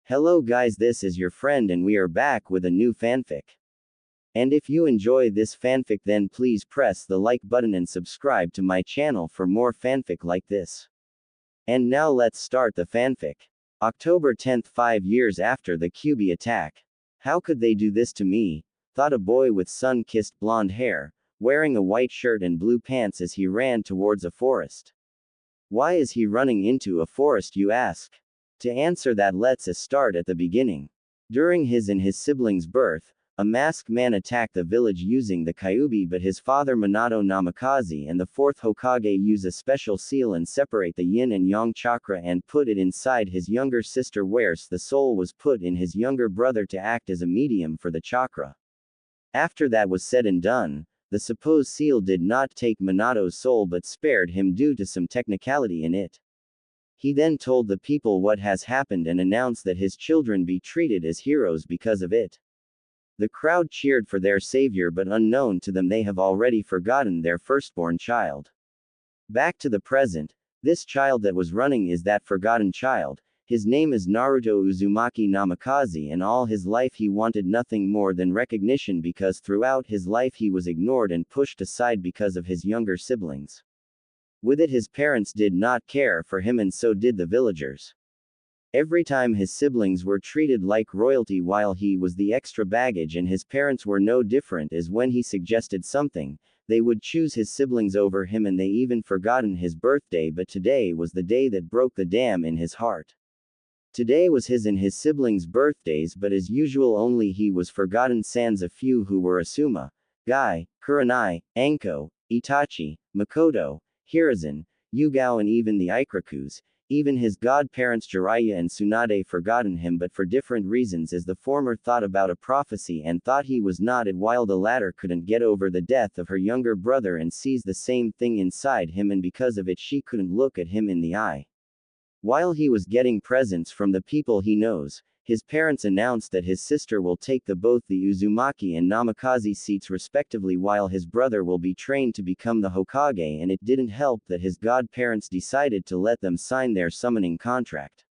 Hello guys, this is your friend and we are back with a new fanfic. And if you enjoy this fanfic then please press the like button and subscribe to my channel for more fanfic like this. And now let's start the fanfic. October 10th, 5 years after the QB attack. How could they do this to me? Thought a boy with sun-kissed blonde hair, wearing a white shirt and blue pants as he ran towards a forest. Why is he running into a forest, you ask? To answer that, let's start at the beginning. During his and his siblings' birth, a masked man attacked the village using the Kyuubi, but his father Minato Namikaze and the fourth Hokage use a special seal and separate the yin and yang chakra and put it inside his younger sister, whereas the soul was put in his younger brother to act as a medium for the chakra. After that was said and done, the supposed seal did not take Minato's soul but spared him due to some technicality in it. He then told the people what has happened and announced that his children be treated as heroes because of it. The crowd cheered for their savior, but unknown to them they have already forgotten their firstborn child. Back to the present, this child that was running is that forgotten child. His name is Naruto Uzumaki Namikaze, and all his life he wanted nothing more than recognition because throughout his life he was ignored and pushed aside because of his younger siblings. With it, his parents did not care for him and so did the villagers. Every time his siblings were treated like royalty while he was the extra baggage, and his parents were no different, as when he suggested something, they would choose his siblings over him, and they even forgotten his birthday. But today was the day that broke the dam in his heart. Today was his and his siblings' birthdays, but as usual only he was forgotten sans a few who were Asuma, Guy, Kurenai, Anko, Itachi, Makoto, Hiruzen, Yugao, and even the Ikirakus. Even his godparents Jiraiya and Tsunade forgotten him, but for different reasons, as the former thought about a prophecy and thought he was not it, while the latter couldn't get over the death of her younger brother and sees the same thing inside him, and because of it she couldn't look at him in the eye. While he was getting presents from the people he knows, his parents announced that his sister will take both the Uzumaki and Namikaze seats respectively, while his brother will be trained to become the Hokage, and it didn't help that his godparents decided to let them sign their summoning contract.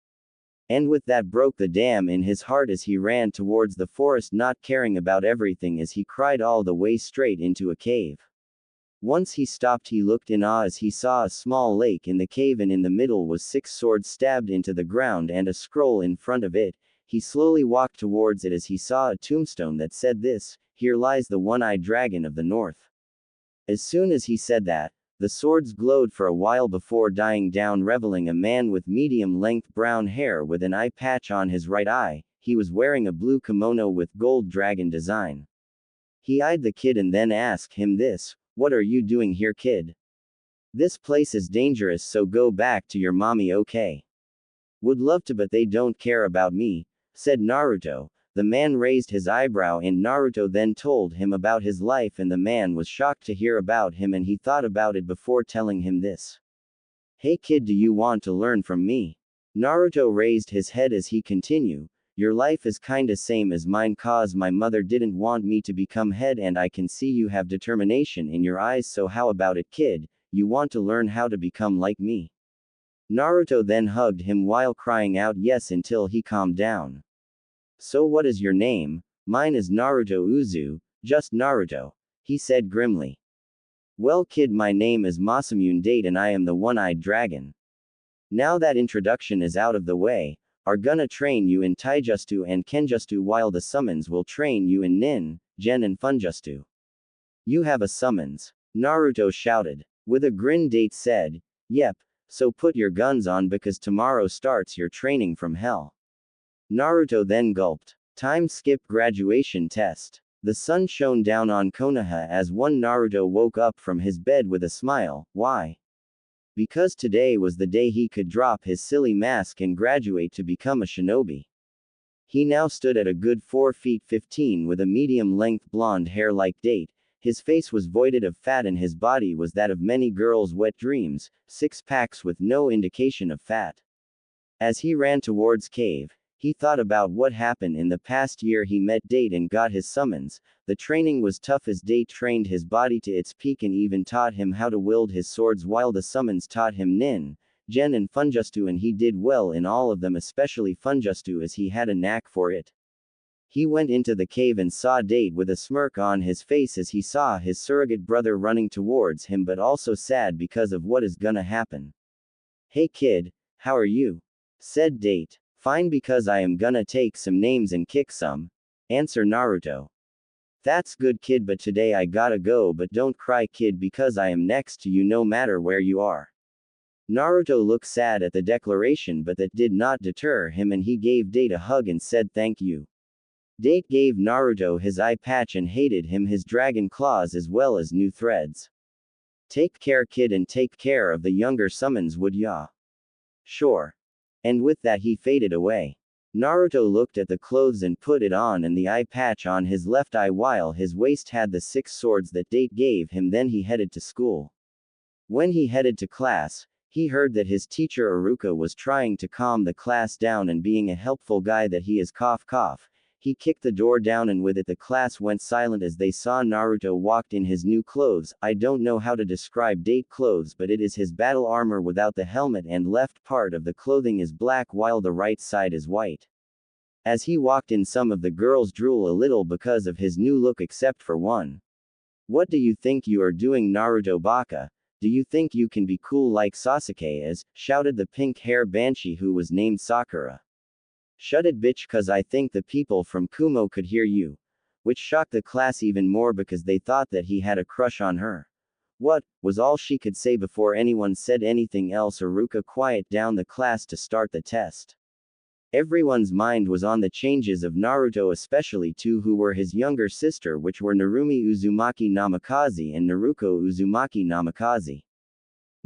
And with that broke the dam in his heart as he ran towards the forest, not caring about everything as he cried all the way straight into a cave. Once he stopped, he looked in awe as he saw a small lake in the cave, and in the middle was 6 swords stabbed into the ground and a scroll in front of it. He slowly walked towards it as he saw a tombstone that said this: "Here lies the one-eyed dragon of the north." As soon as he said that, the swords glowed for a while before dying down, revealing a man with medium-length brown hair with an eye patch on his right eye. He was wearing a blue kimono with gold dragon design. He eyed the kid and then asked him this: "What are you doing here, kid? This place is dangerous, so go back to your mommy, okay? Would love to, but they don't care about me," said Naruto. The man raised his eyebrow and Naruto then told him about his life, and the man was shocked to hear about him and he thought about it before telling him this. "Hey kid, do you want to learn from me?" Naruto raised his head as he continued. "Your life is kinda same as mine, cause my mother didn't want me to become head, and I can see you have determination in your eyes, so how about it, kid? You want to learn how to become like me?" Naruto then hugged him while crying out yes until he calmed down. "So what is your name?" "Mine is Naruto Uzu, just Naruto," he said grimly. "Well kid, my name is Masamune Date and I am the one-eyed dragon. Now that introduction is out of the way, are gonna train you in Taijutsu and Kenjutsu, while the summons will train you in Nin, Gen and Funjutsu." "You have a summons?" Naruto shouted. With a grin, Date said, "Yep, so put your guns on because tomorrow starts your training from hell." Naruto then gulped. Time skip graduation test. The sun shone down on Konoha as one Naruto woke up from his bed with a smile. Why? Because today was the day he could drop his silly mask and graduate to become a shinobi. He now stood at a good 4 feet 15 with a medium-length blonde hair like Date. His face was voided of fat and his body was that of many girls' wet dreams, 6 packs with no indication of fat. As he ran towards cave, he thought about what happened in the past year. He met Date and got his summons. The training was tough as Date trained his body to its peak and even taught him how to wield his swords, while the summons taught him Nin, Gen and Funjustu, and he did well in all of them, especially Funjustu, as he had a knack for it. He went into the cave and saw Date with a smirk on his face as he saw his surrogate brother running towards him, but also sad because of what is gonna happen. "Hey kid, how are you?" said Date. "Fine, because I am gonna take some names and kick some," answered Naruto. "That's good kid, but today I gotta go, but don't cry kid, because I am next to you no matter where you are." Naruto looked sad at the declaration, but that did not deter him, and he gave Date a hug and said thank you. Date gave Naruto his eye patch and hated him his dragon claws as well as new threads. "Take care kid, and take care of the younger summons, would ya?" "Sure." And with that he faded away. Naruto looked at the clothes and put it on and the eye patch on his left eye, while his waist had the 6 swords that Date gave him. Then he headed to school. When he headed to class, he heard that his teacher Iruka was trying to calm the class down, and being a helpful guy that he is, cough cough, he kicked the door down, and with it the class went silent as they saw Naruto walked in his new clothes. I don't know how to describe Date clothes, but it is his battle armor without the helmet, and left part of the clothing is black while the right side is white. As he walked in, some of the girls drool a little because of his new look, except for one. "What do you think you are doing, Naruto Baka? Do you think you can be cool like Sasuke is?" shouted the pink-hair banshee who was named Sakura. "Shut it bitch, cause I think the people from Kumo could hear you." Which shocked the class even more because they thought that he had a crush on her. "What?" was all she could say before anyone said anything else. Iruka quieted down the class to start the test. Everyone's mind was on the changes of Naruto, especially two who were his younger sister, which were Narumi Uzumaki Namikaze and Naruko Uzumaki Namikaze.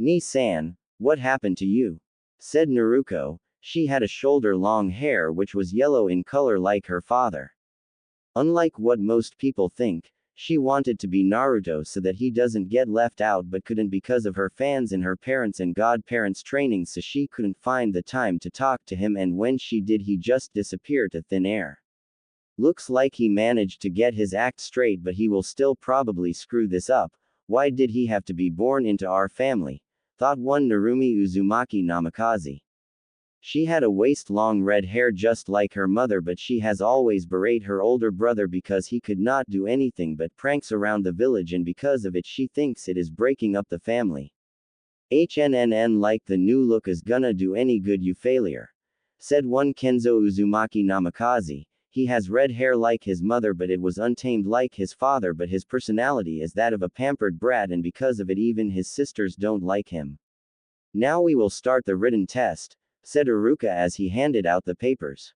"Ni-san, what happened to you?" said Naruko. She had a shoulder-long hair which was yellow in color like her father. Unlike what most people think, she wanted to be Naruto so that he doesn't get left out, but couldn't because of her fans and her parents and godparents' training, so she couldn't find the time to talk to him, and when she did he just disappeared to thin air. Looks like he managed to get his act straight, but he will still probably screw this up. Why did he have to be born into our family? Thought one Narumi Uzumaki Namikaze. She had a waist-long red hair just like her mother, but she has always berated her older brother because he could not do anything but pranks around the village, and because of it she thinks it is breaking up the family. "HNNN, like the new look is gonna do any good, you failure," said one Kenzo Uzumaki Namikaze. "He has red hair like his mother, but it was untamed like his father, but his personality is that of a pampered brat, and because of it even his sisters don't like him." "Now we will start the written test," said Iruka as he handed out the papers.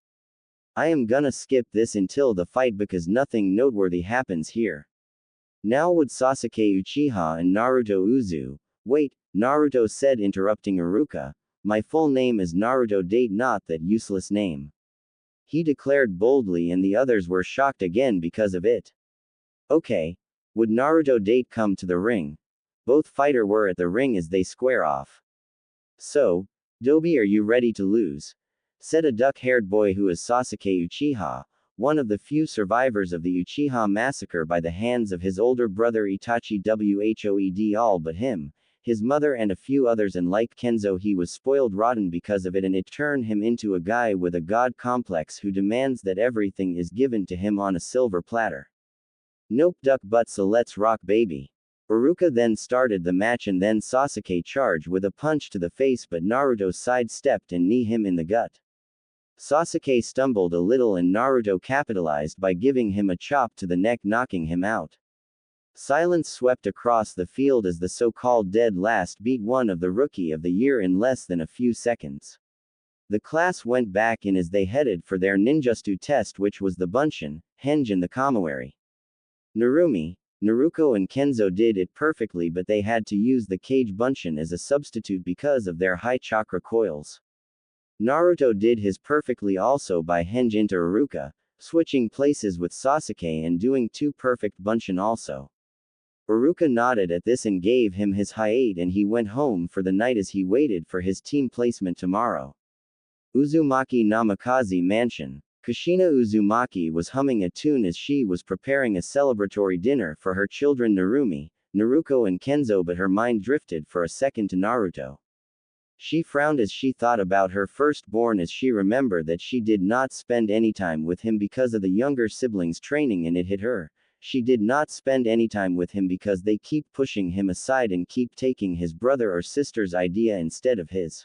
"I am gonna skip this until the fight because nothing noteworthy happens here. Now would Sasuke Uchiha and Naruto Uzu." "Wait," Naruto said, interrupting Iruka. "My full name is Naruto Date, not that useless name," he declared boldly, and the others were shocked again because of it. "Okay. Would Naruto Date come to the ring?" Both fighters were at the ring as they square off. "So, Dobi, are you ready to lose?" said a duck-haired boy who is Sasuke Uchiha, one of the few survivors of the Uchiha massacre by the hands of his older brother Itachi Whoed. All but him, his mother and a few others, and like Kenzo he was spoiled rotten because of it, and it turned him into a guy with a god complex who demands that everything is given to him on a silver platter. "Nope, duck butt, so let's rock baby." Iruka then started the match, and then Sasuke charged with a punch to the face, but Naruto sidestepped and knee him in the gut. Sasuke stumbled a little and Naruto capitalized by giving him a chop to the neck, knocking him out. Silence swept across the field as the so-called dead last beat one of the Rookie of the Year in less than a few seconds. The class went back in as they headed for their ninjutsu test, which was the Bunshin, Henge and the Kamawari. Narumi, Naruko and Kenzo did it perfectly, but they had to use the Kage Bunshin as a substitute because of their high chakra coils. Naruto did his perfectly also by Henge into Iruka, switching places with Sasuke and doing 2 perfect Bunshin also. Iruka nodded at this and gave him his hiate, and he went home for the night as he waited for his team placement tomorrow. Uzumaki Namikaze Mansion. Kushina Uzumaki was humming a tune as she was preparing a celebratory dinner for her children Narumi, Naruko and Kenzo, but her mind drifted for a second to Naruto. She frowned as she thought about her firstborn as she remembered that she did not spend any time with him because of the younger siblings' training, and it hit her. She did not spend any time with him because they keep pushing him aside and keep taking his brother or sister's idea instead of his.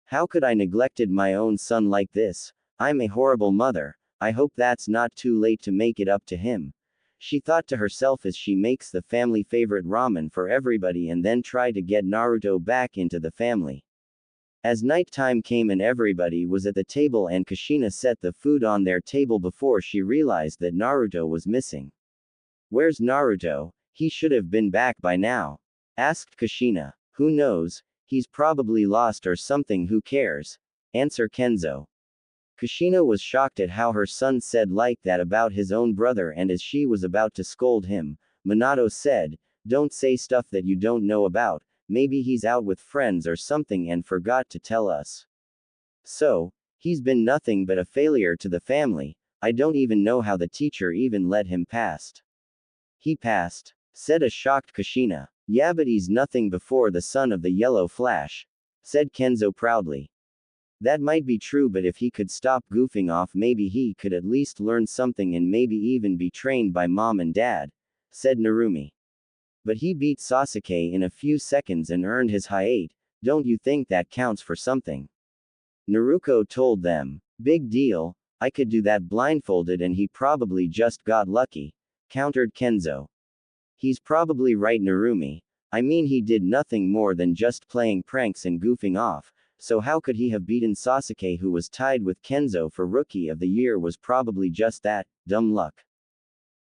How could I neglected my own son like this? I'm a horrible mother. I hope that's not too late to make it up to him. She thought to herself as she makes the family favorite ramen for everybody and then try to get Naruto back into the family. As night time came and everybody was at the table and Kushina set the food on their table before she realized that Naruto was missing. Where's Naruto? He should have been back by now. Asked Kushina. Who knows? He's probably lost or something, who cares? Answer Kenzo. Kushina was shocked at how her son said like that about his own brother, and as she was about to scold him, Minato said, "Don't say stuff that you don't know about. Maybe he's out with friends or something and forgot to tell us. So, he's been nothing but a failure to the family. I don't even know how the teacher even let him past." He passed, said a shocked Kushina. Yeah, but he's nothing before the son of the Yellow Flash, said Kenzo proudly. That might be true, but if he could stop goofing off, maybe he could at least learn something and maybe even be trained by mom and dad, said Narumi. But he beat Sasuke in a few seconds and earned his high 8, don't you think that counts for something? Naruko told them. Big deal, I could do that blindfolded and he probably just got lucky, countered Kenzo. He's probably right, Narumi. I mean, he did nothing more than just playing pranks and goofing off, so how could he have beaten Sasuke, who was tied with Kenzo for Rookie of the Year? Was probably just that, dumb luck.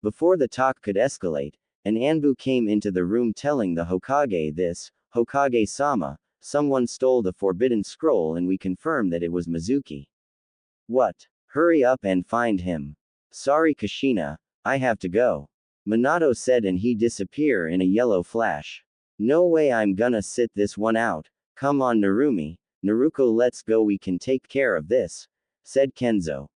Before the talk could escalate, an Anbu came into the room telling the Hokage this, Hokage-sama, someone stole the forbidden scroll and we confirm that it was Mizuki. What? Hurry up and find him. Sorry Kushina, I have to go. Minato said, and he disappear in a yellow flash. No way, I'm gonna sit this one out. Come on Narumi, Naruko, let's go, we can take care of this, said Kenzo.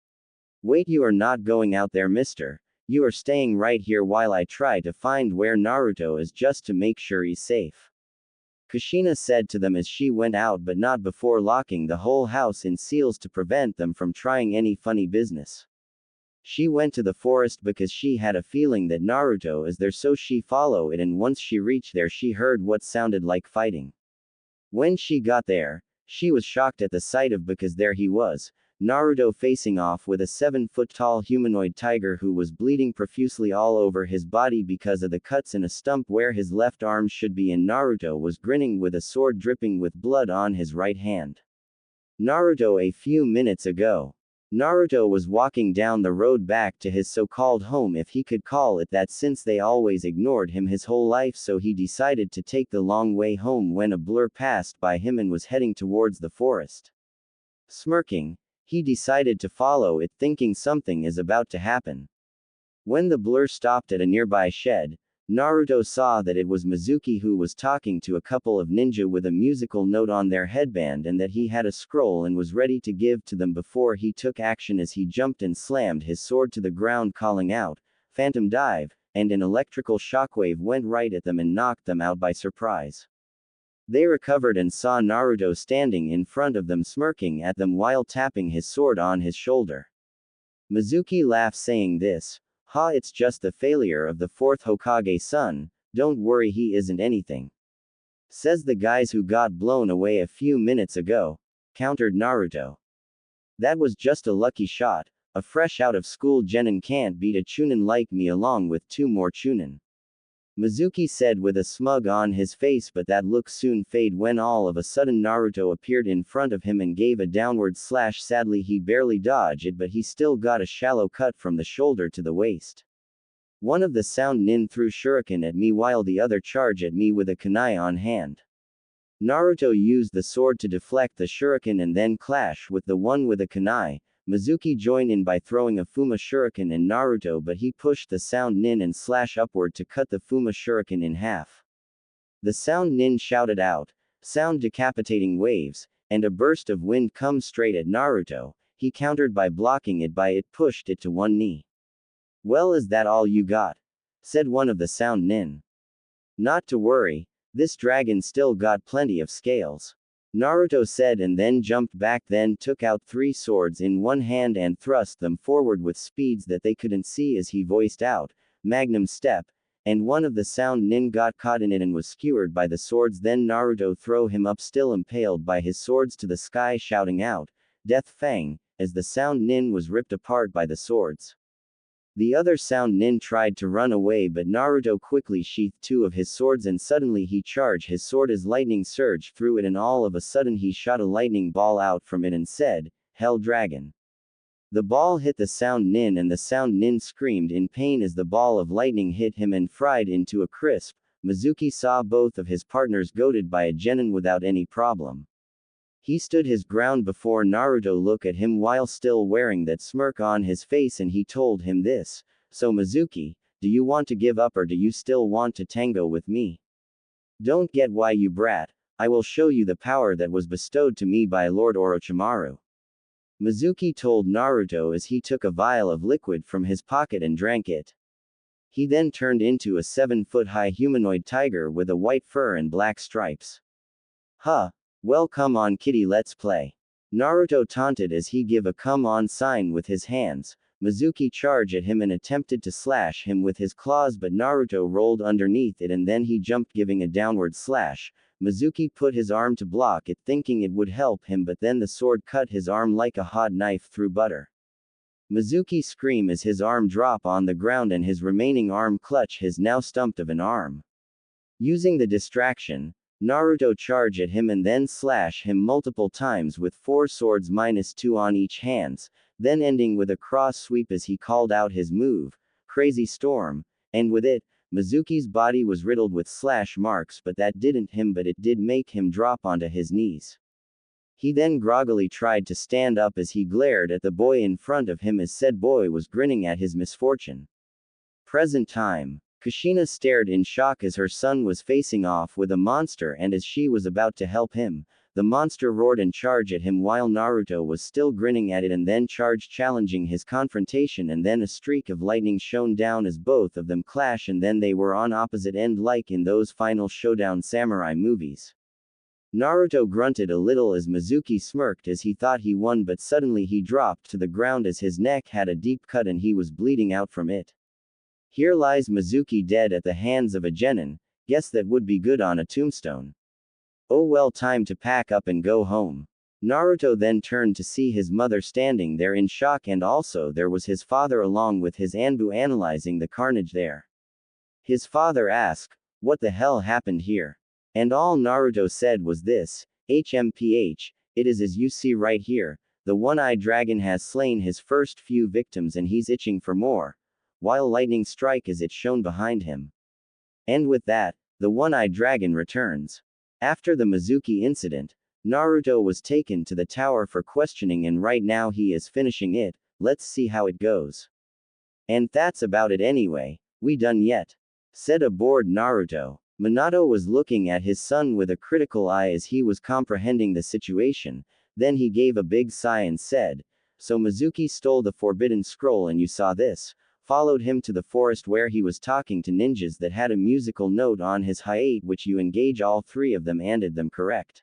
Wait, you are not going out there, mister. You are staying right here while I try to find where Naruto is, just to make sure he's safe. Kushina said to them as she went out, but not before locking the whole house in seals to prevent them from trying any funny business. She went to the forest because she had a feeling that Naruto is there, so she followed it, and once she reached there she heard what sounded like fighting. When she got there, she was shocked at the sight of, because there he was, Naruto facing off with a 7-foot-tall humanoid tiger who was bleeding profusely all over his body because of the cuts in a stump where his left arm should be, and Naruto was grinning with a sword dripping with blood on his right hand. Naruto, a few minutes ago. Naruto was walking down the road back to his so-called home, if he could call it that, since they always ignored him his whole life, so he decided to take the long way home when a blur passed by him and was heading towards the forest. Smirking, he decided to follow it, thinking something is about to happen. When the blur stopped at a nearby shed, Naruto saw that it was Mizuki, who was talking to a couple of ninja with a musical note on their headband, and that he had a scroll and was ready to give to them before he took action, as he jumped and slammed his sword to the ground, calling out, "Phantom dive," and an electrical shockwave went right at them and knocked them out by surprise. They recovered and saw Naruto standing in front of them, smirking at them while tapping his sword on his shoulder. Mizuki laughed, saying this, "Ha, it's just the failure of the 4th Hokage son, don't worry, he isn't anything. Says the guys who got blown away a few minutes ago," countered Naruto. "That was just a lucky shot, a fresh out of school genin can't beat a chunin like me along with 2 more chunin," Mizuki said with a smug on his face, but that look soon faded when all of a sudden Naruto appeared in front of him and gave a downward slash. Sadly, he barely dodged it, but he still got a shallow cut from the shoulder to the waist. One of the sound nin threw shuriken at me while the other charged at me with a kunai on hand. Naruto used the sword to deflect the shuriken and then clash with the one with a kunai. Mizuki joined in by throwing a Fuma Shuriken in Naruto, but he pushed the sound nin and slash upward to cut the Fuma Shuriken in half. The sound nin shouted out, "Sound decapitating waves," and a burst of wind comes straight at Naruto. He countered by blocking it by it pushed it to one knee. "Well, is that all you got?" said one of the sound nin. "Not to worry, this dragon still got plenty of scales." Naruto said and then jumped back, then took out 3 swords in one hand and thrust them forward with speeds that they couldn't see as he voiced out, Magnum Step, and one of the sound nin got caught in it and was skewered by the swords. Then Naruto throw him up, still impaled by his swords, to the sky, shouting out, Death Fang, as the sound nin was ripped apart by the swords. The other sound nin tried to run away, but Naruto quickly sheathed 2 of his swords and suddenly he charged his sword as lightning surged through it, and all of a sudden he shot a lightning ball out from it and said, Hell Dragon. The ball hit the sound nin and the sound nin screamed in pain as the ball of lightning hit him and fried into a crisp. Mizuki saw both of his partners goaded by a genin without any problem. He stood his ground before Naruto looked at him while still wearing that smirk on his face, and he told him this, So Mizuki, do you want to give up or do you still want to tango with me? Don't get why, you brat. I will show you the power that was bestowed to me by Lord Orochimaru. Mizuki told Naruto as he took a vial of liquid from his pocket and drank it. He then turned into a 7-foot-high humanoid tiger with a white fur and black stripes. Huh. Well, come on kitty, let's play. Naruto taunted as he give a come on sign with his hands. Mizuki charged at him and attempted to slash him with his claws, but Naruto rolled underneath it and then he jumped, giving a downward slash. Mizuki put his arm to block it, thinking it would help him, but then the sword cut his arm like a hot knife through butter. Mizuki screamed as his arm dropped on the ground and his remaining arm clutched his now stumped of an arm. Using the distraction, Naruto charged at him and then slashed him multiple times with 4 swords -2 on each hands, then ending with a cross sweep as he called out his move, Crazy Storm, and with it, Mizuki's body was riddled with slash marks, but that didn't him, but it did make him drop onto his knees. He then groggily tried to stand up as he glared at the boy in front of him as said boy was grinning at his misfortune. Present time. Kushina stared in shock as her son was facing off with a monster, and as she was about to help him, the monster roared and charged at him while Naruto was still grinning at it and then charged, challenging his confrontation, and then a streak of lightning shone down as both of them clash, and then they were on opposite end like in those final showdown samurai movies. Naruto grunted a little as Mizuki smirked as he thought he won, but suddenly he dropped to the ground as his neck had a deep cut and he was bleeding out from it. Here lies Mizuki dead at the hands of a genin. Guess that would be good on a tombstone. Oh well, time to pack up and go home. Naruto then turned to see his mother standing there in shock, and also there was his father along with his Anbu analyzing the carnage there. His father asked, what the hell happened here? And all Naruto said was this, HMPH, it is as you see right here, the one-eyed dragon has slain his first few victims and he's itching for more, while lightning strike as it's shown behind him. And with that, the one-eyed dragon returns. After the Mizuki incident, Naruto was taken to the tower for questioning and right now he is finishing it. Let's see how it goes. And that's about it anyway, we done yet? Said a bored Naruto. Minato was looking at his son with a critical eye as he was comprehending the situation, then he gave a big sigh and said, so Mizuki stole the forbidden scroll and you saw this? Followed him to the forest where he was talking to ninjas that had a musical note on his hiate which you engage all 3 of them and did them correct.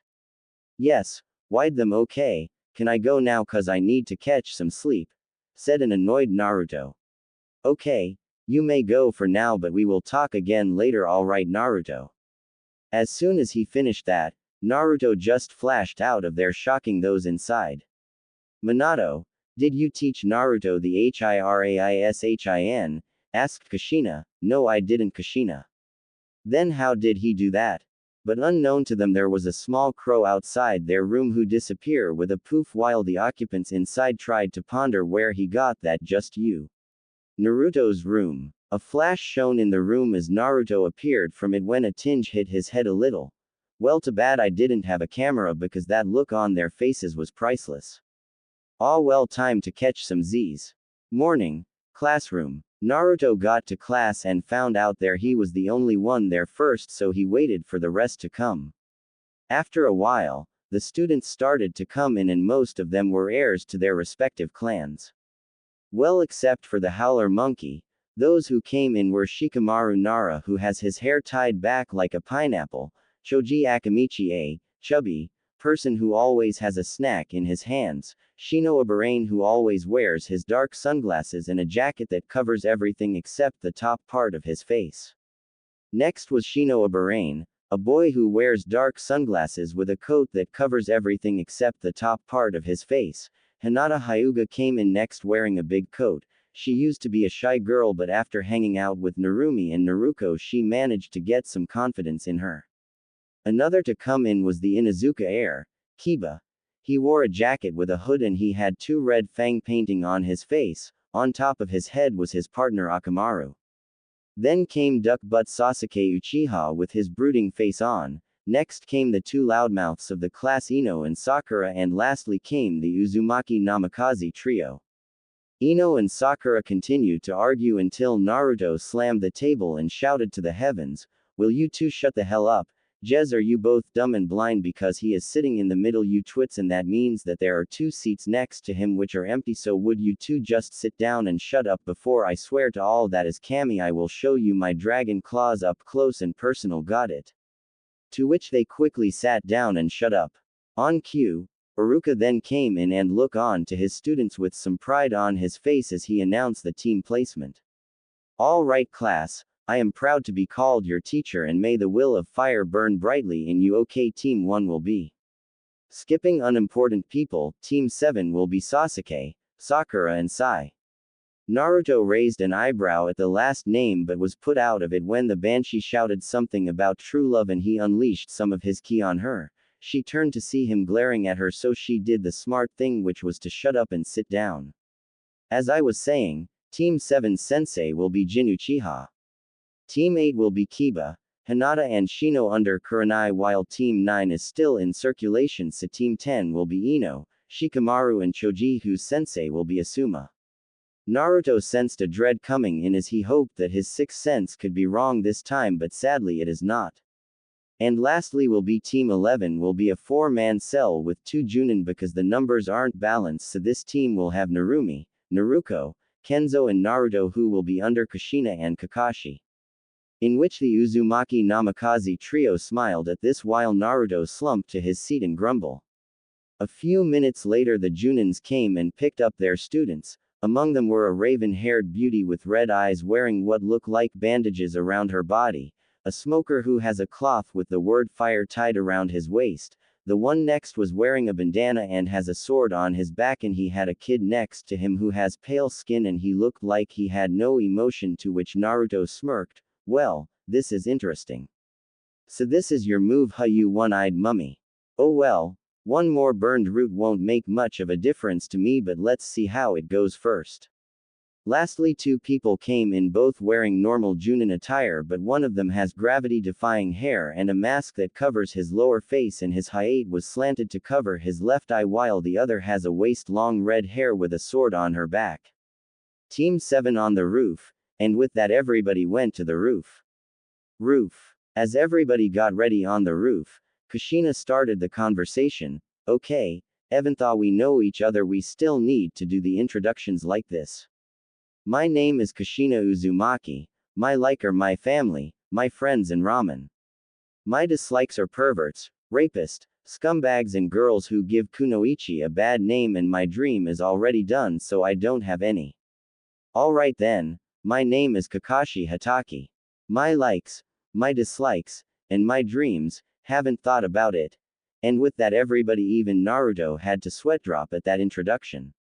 Yes, why'd them okay, can I go now cause I need to catch some sleep? Said an annoyed Naruto. Okay, you may go for now but we will talk again later, alright Naruto. As soon as he finished that, Naruto just flashed out of there, shocking those inside. Minato, did you teach Naruto the Hiraishin? Asked Kushina. No, I didn't, Kushina. Then how did he do that? But unknown to them there was a small crow outside their room who disappeared with a poof while the occupants inside tried to ponder where he got that. Just you. Naruto's room. A flash shone in the room as Naruto appeared from it when a tinge hit his head a little. Well, too bad I didn't have a camera because that look on their faces was priceless. All well, time to catch some Z's. Morning. Classroom. Naruto got to class and found out there he was the only one there first, so he waited for the rest to come. After a while, the students started to come in and most of them were heirs to their respective clans. Well, except for the Howler Monkey, those who came in were Shikamaru Nara, who has his hair tied back like a pineapple, Choji Akamichi a chubby, person who always has a snack in his hands, Shino a Bahrain who always wears his dark sunglasses and a jacket that covers everything except the top part of his face. Next was Shino a Bahrain, a boy who wears dark sunglasses with a coat that covers everything except the top part of his face. Hinata Hyuga came in next wearing a big coat. She used to be a shy girl, but after hanging out with Narumi and Naruko she managed to get some confidence in her. Another to come in was the Inuzuka heir, Kiba. He wore a jacket with a hood and he had two red fang painting on his face. On top of his head was his partner Akamaru. Then came Duck Butt Sasuke Uchiha with his brooding face on. Next came the two loudmouths of the class Ino and Sakura, and lastly came the Uzumaki Namikaze trio. Ino and Sakura continued to argue until Naruto slammed the table and shouted to the heavens, "Will you two shut the hell up? Jez, are you both dumb and blind? Because he is sitting in the middle, you twits, and that means that there are two seats next to him which are empty, so would you two just sit down and shut up before I swear to all that is Kami I will show you my dragon claws up close and personal, got it?" To which they quickly sat down and shut up. On cue, Iruka then came in and looked on to his students with some pride on his face as he announced the team placement. "All right, class. I am proud to be called your teacher, and may the will of fire burn brightly in you. Okay, Team 1 will be." Skipping unimportant people, Team 7 will be Sasuke, Sakura and Sai. Naruto raised an eyebrow at the last name but was put out of it when the Banshee shouted something about true love and he unleashed some of his ki on her. She turned to see him glaring at her, so she did the smart thing, which was to shut up and sit down. As I was saying, Team 7's sensei will be Jin Uchiha. Team 8 will be Kiba, Hinata and Shino under Kurenai, while Team 9 is still in circulation, so Team 10 will be Ino, Shikamaru and Choji, whose sensei will be Asuma. Naruto sensed a dread coming in as he hoped that his sixth sense could be wrong this time, but sadly it is not. And lastly will be Team 11 will be a 4-man cell with 2 Junin because the numbers aren't balanced, so this team will have Narumi, Naruko, Kenzo and Naruto, who will be under Kushina and Kakashi. In which the Uzumaki Namikaze trio smiled at this while Naruto slumped to his seat and grumbled. A few minutes later the Junins came and picked up their students. Among them were a raven-haired beauty with red eyes wearing what look like bandages around her body, a smoker who has a cloth with the word fire tied around his waist. The one next was wearing a bandana and has a sword on his back, and he had a kid next to him who has pale skin and he looked like he had no emotion, to which Naruto smirked. "Well, this is interesting. So this is your move, huh, you one-eyed mummy? Oh well, one more burned root won't make much of a difference to me, but let's see how it goes first." Lastly, 2 people came in, both wearing normal Junin attire, but one of them has gravity-defying hair and a mask that covers his lower face, and his height was slanted to cover his left eye, while the other has a waist-long red hair with a sword on her back. Team 7 on the roof, and with that everybody went to the roof. As everybody got ready on the roof, Kushina started the conversation. "Okay, even though we know each other, we still need to do the introductions like this. My name is Kushina Uzumaki. My like are my family, my friends and ramen. My dislikes are perverts, rapists, scumbags and girls who give kunoichi a bad name, and my dream is already done, so I don't have any. Alright then, my name is Kakashi Hatake. My likes, my dislikes, and my dreams, haven't thought about it." And with that everybody, even Naruto, had to sweat drop at that introduction.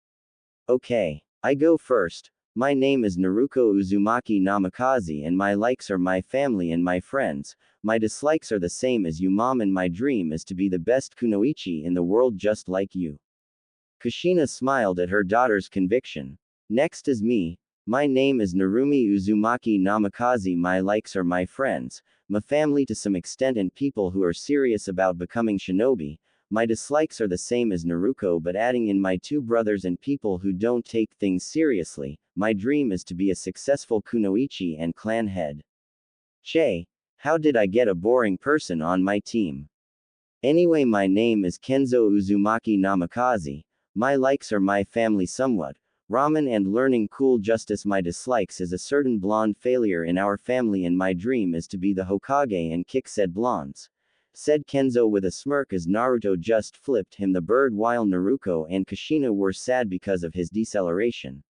"Okay, I go first. My name is Naruko Uzumaki Namikaze, and my likes are my family and my friends. My dislikes are the same as you, mom, and my dream is to be the best kunoichi in the world just like you." Kushina smiled at her daughter's conviction. "Next is me. My name is Narumi Uzumaki Namikaze. My likes are my friends, my family to some extent, and people who are serious about becoming shinobi. My dislikes are the same as Naruko, but adding in my 2 brothers and people who don't take things seriously. My dream is to be a successful kunoichi and clan head." Che, how did I get a boring person on my team? Anyway, my name is Kenzo Uzumaki Namikaze. My likes are my family somewhat, ramen and learning cool justice. My dislikes is a certain blonde failure in our family, and my dream is to be the Hokage and kick said blondes. said Kenzo with a smirk as Naruto just flipped him the bird while Naruko and Kushina were sad because of his deceleration.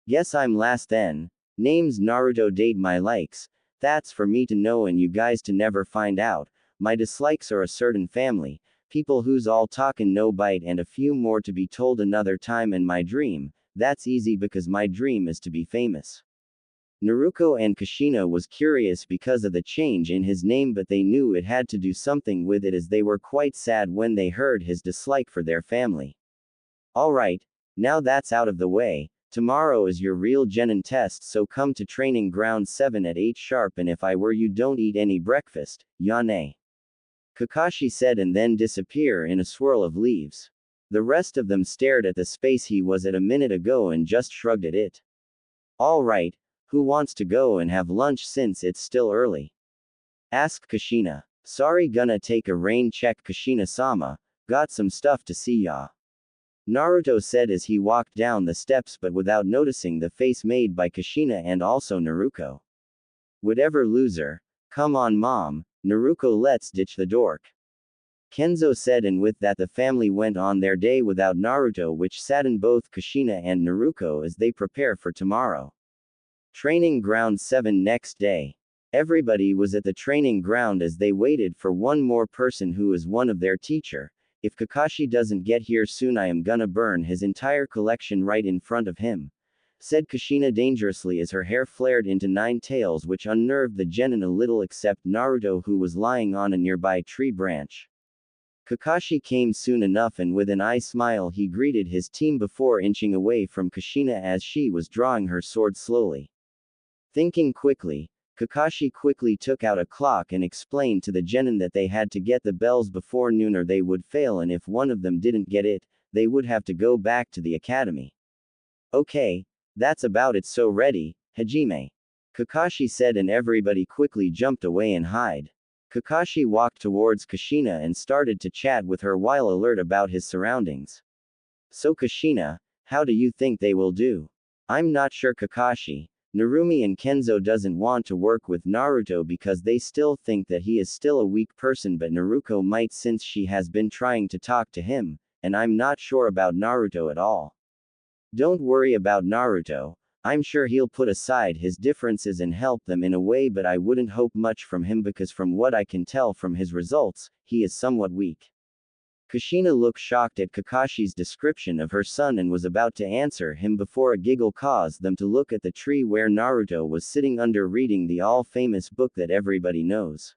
Guess I'm last then. Name's Naruto date my likes. That's for me to know and you guys to never find out. My dislikes are a certain family, people who's all talk and no bite and a few more to be told another time and my dream. That's easy because my dream is to be famous. Naruko and Kushina was curious because of the change in his name but they knew it had to do something with it as they were quite sad when they heard his dislike for their family. Alright, now that's out of the way, tomorrow is your real genin test so come to training ground 7 at 8 sharp and if I were you don't eat any breakfast, Yane. Kakashi said and then disappear in a swirl of leaves. The rest of them stared at the space he was at a minute ago and just shrugged at it. Alright. Who wants to go and have lunch since it's still early? Asked Kushina. Sorry gonna take a rain check Kushina-sama, got some stuff to see ya. Naruto said as he walked down the steps but without noticing the face made by Kushina and also Naruko. Whatever loser. Come on mom, Naruko let's ditch the dork. Kenzo said and with that the family went on their day without Naruto which saddened both Kushina and Naruko as they prepare for tomorrow. Training ground 7 next day. Everybody was at the training ground as they waited for one more person who is one of their teacher. If Kakashi doesn't get here soon I am gonna burn his entire collection right in front of him, said Kushina dangerously as her hair flared into 9 tails which unnerved the genin a little except Naruto who was lying on a nearby tree branch. Kakashi came soon enough and with an eye smile he greeted his team before inching away from Kushina as she was drawing her sword slowly. Thinking quickly, Kakashi quickly took out a clock and explained to the genin that they had to get the bells before noon or they would fail and if one of them didn't get it, they would have to go back to the academy. Okay, that's about it so ready, Hajime. Kakashi said and everybody quickly jumped away and hid. Kakashi walked towards Kushina and started to chat with her while alert about his surroundings. So Kushina, how do you think they will do? I'm not sure Kakashi. Narumi and Kenzo doesn't want to work with Naruto because they still think that he is still a weak person but Naruko might since she has been trying to talk to him, and I'm not sure about Naruto at all. Don't worry about Naruto, I'm sure he'll put aside his differences and help them in a way but I wouldn't hope much from him because from what I can tell from his results, he is somewhat weak. Kushina looked shocked at Kakashi's description of her son and was about to answer him before a giggle caused them to look at the tree where Naruto was sitting under reading the all-famous book that everybody knows.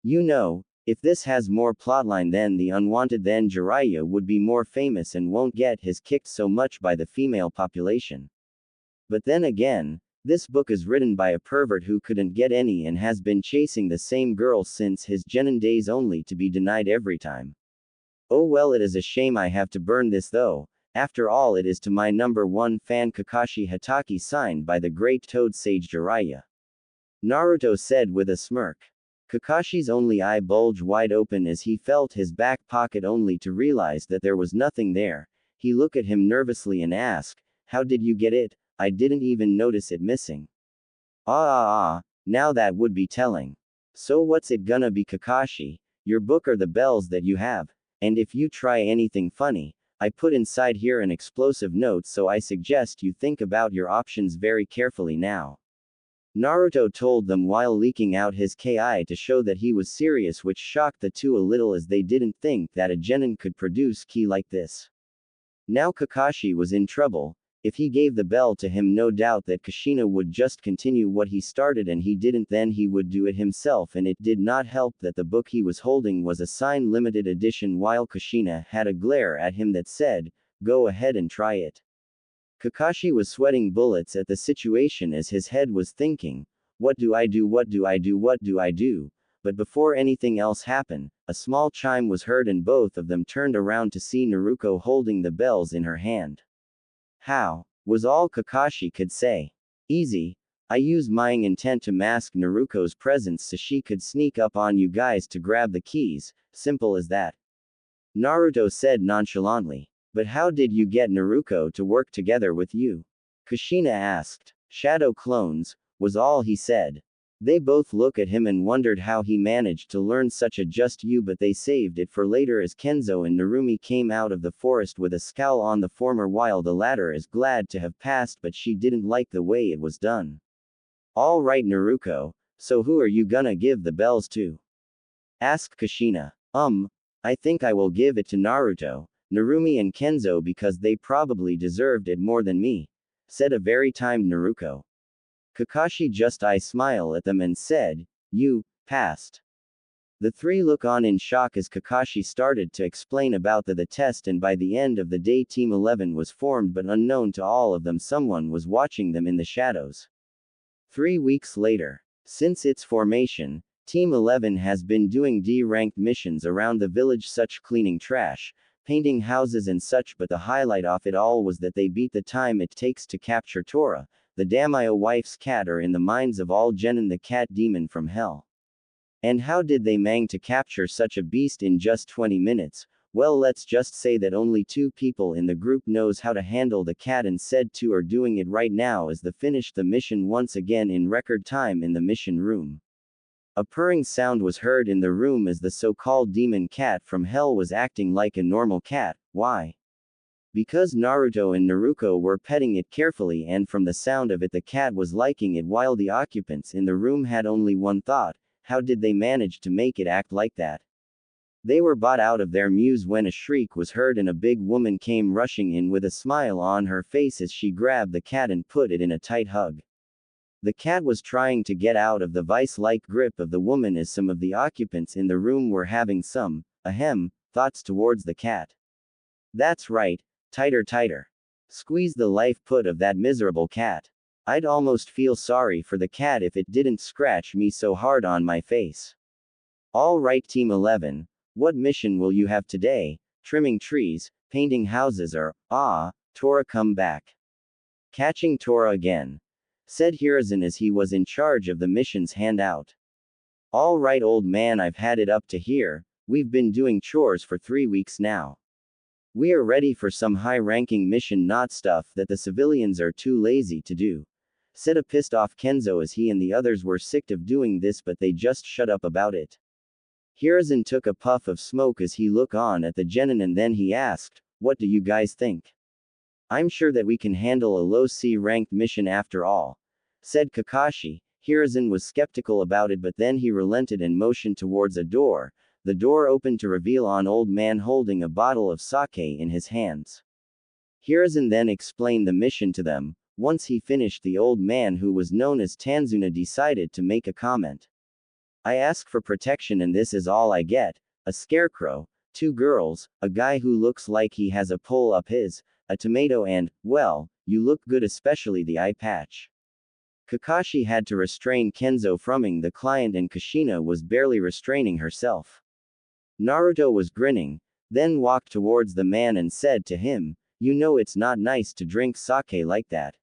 You know, if this has more plotline than the unwanted then Jiraiya would be more famous and won't get his kicked so much by the female population. But then again, this book is written by a pervert who couldn't get any and has been chasing the same girl since his genin days only to be denied every time. Oh well it is a shame I have to burn this though, after all it is to my number 1 fan Kakashi Hatake signed by the great Toad Sage Jiraiya. Naruto said with a smirk. Kakashi's only eye bulged wide open as he felt his back pocket only to realize that there was nothing there. He looked at him nervously and asked, how did you get it? I didn't even notice it missing. Now that would be telling. So what's it gonna be Kakashi? Your book or the bells that you have? And if you try anything funny, I put inside here an explosive note so I suggest you think about your options very carefully now. Naruto told them while leaking out his ki to show that he was serious which shocked the two a little as they didn't think that a genin could produce ki like this. Now Kakashi was in trouble. If he gave the bell to him no doubt that Kushina would just continue what he started and he didn't then he would do it himself and it did not help that the book he was holding was a signed limited edition while Kushina had a glare at him that said, go ahead and try it. Kakashi was sweating bullets at the situation as his head was thinking, what do I do, what do I do, what do I do? But before anything else happened, a small chime was heard and both of them turned around to see Naruko holding the bells in her hand. How? Was all Kakashi could say. Easy. I use my intent to mask Naruko's presence so she could sneak up on you guys to grab the keys, simple as that. Naruto said nonchalantly. But how did you get Naruko to work together with you? Kushina asked. Shadow clones, was all he said. They both look at him and wondered how he managed to learn such a just you, but they saved it for later as Kenzo and Narumi came out of the forest with a scowl on the former while the latter is glad to have passed, but she didn't like the way it was done. All right Naruko, so who are you gonna give the bells to? Asked Kushina. I think I will give it to Naruto, Narumi and Kenzo because they probably deserved it more than me, said a very timed Naruko. Kakashi just smiled at them and said, you, passed. The three look on in shock as Kakashi started to explain about the test, and by the end of the day Team 11 was formed, but unknown to all of them someone was watching them in the shadows. 3 weeks later. Since its formation, Team 11 has been doing D-ranked missions around the village such cleaning trash, painting houses and such, but the highlight of it all was that they beat the time it takes to capture Tora, the Daimyo wife's cat, or in the minds of all Genin the cat demon from hell. And how did they manage to capture such a beast in just 20 minutes? Well, let's just say that only 2 people in the group knows how to handle the cat, and said 2 are doing it right now as they finish the mission once again in record time in the mission room. A purring sound was heard in the room as the so-called demon cat from hell was acting like a normal cat. Why? Because Naruto and Naruko were petting it carefully, and from the sound of it the cat was liking it, while the occupants in the room had only one thought: how did they manage to make it act like that? They were brought out of their muse when a shriek was heard and a big woman came rushing in with a smile on her face as she grabbed the cat and put it in a tight hug. The cat was trying to get out of the vice-like grip of the woman as some of the occupants in the room were having some, thoughts towards the cat. That's right. Tighter, tighter. Squeeze the life put of that miserable cat. I'd almost feel sorry for the cat if it didn't scratch me so hard on my face. All right Team 11, what mission will you have today? Trimming trees, painting houses, or, Tora come back? Catching Tora again, said Hiruzen as he was in charge of the mission's handout. All right old man, I've had it up to here, we've been doing chores for 3 weeks now. We are ready for some high-ranking mission, not stuff that the civilians are too lazy to do, said a pissed-off Kenzo as he and the others were sick of doing this, but they just shut up about it. Hiruzen took a puff of smoke as he looked on at the genin, and then he asked, what do you guys think? I'm sure that we can handle a low C-ranked mission after all, said Kakashi. Hiruzen was skeptical about it, but then he relented and motioned towards a door. The door opened to reveal an old man holding a bottle of sake in his hands. Hiruzen then explained the mission to them. Once he finished, the old man, who was known as Tanzuna, decided to make a comment. I ask for protection and this is all I get: a scarecrow, 2 girls, a guy who looks like he has a pole up his, a tomato, and, well, you look good, especially the eye patch. Kakashi had to restrain Kenzo from the client, and Kushina was barely restraining herself. Naruto was grinning, then walked towards the man and said to him, you know it's not nice to drink sake like that.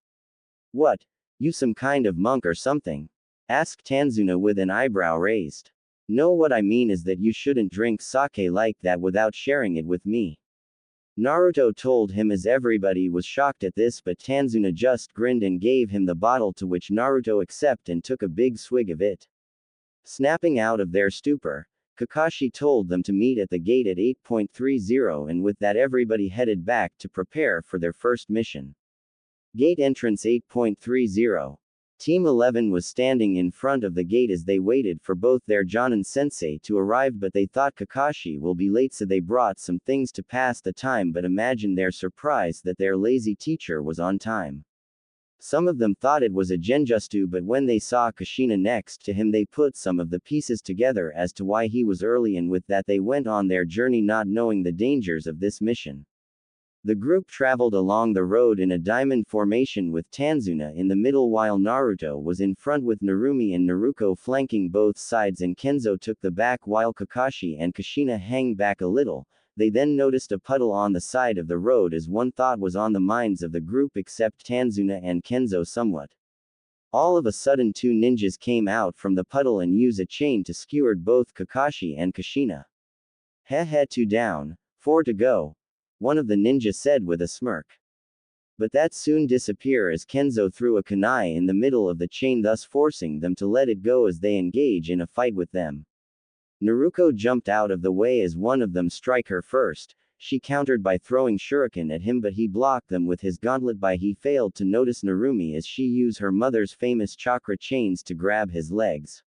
What? You some kind of monk or something? Asked Tanzuna with an eyebrow raised. No, what I mean is that you shouldn't drink sake like that without sharing it with me. Naruto told him as everybody was shocked at this, but Tanzuna just grinned and gave him the bottle, to which Naruto accepted and took a big swig of it. Snapping out of their stupor, Kakashi told them to meet at the gate at 8.30, and with that everybody headed back to prepare for their first mission. Gate entrance 8.30. Team 11 was standing in front of the gate as they waited for both their Jonin sensei to arrive, but they thought Kakashi will be late, so they brought some things to pass the time, but imagine their surprise that their lazy teacher was on time. Some of them thought it was a genjutsu, but when they saw Kushina next to him they put some of the pieces together as to why he was early, and with that they went on their journey, not knowing the dangers of this mission. The group traveled along the road in a diamond formation with Tanzuna in the middle while Naruto was in front with Narumi and Naruko flanking both sides, and Kenzo took the back while Kakashi and Kushina hang back a little. They then noticed a puddle on the side of the road as one thought was on the minds of the group except Tanzuna and Kenzo somewhat. All of a sudden 2 ninjas came out from the puddle and used a chain to skewer both Kakashi and Kushina. Heh, 2 down, 4 to go, one of the ninjas said with a smirk. But that soon disappear as Kenzo threw a kunai in the middle of the chain, thus forcing them to let it go as they engage in a fight with them. Naruko jumped out of the way as one of them strike her first. She countered by throwing shuriken at him, but he blocked them with his gauntlet. He failed to notice Narumi as she used her mother's famous chakra chains to grab his legs.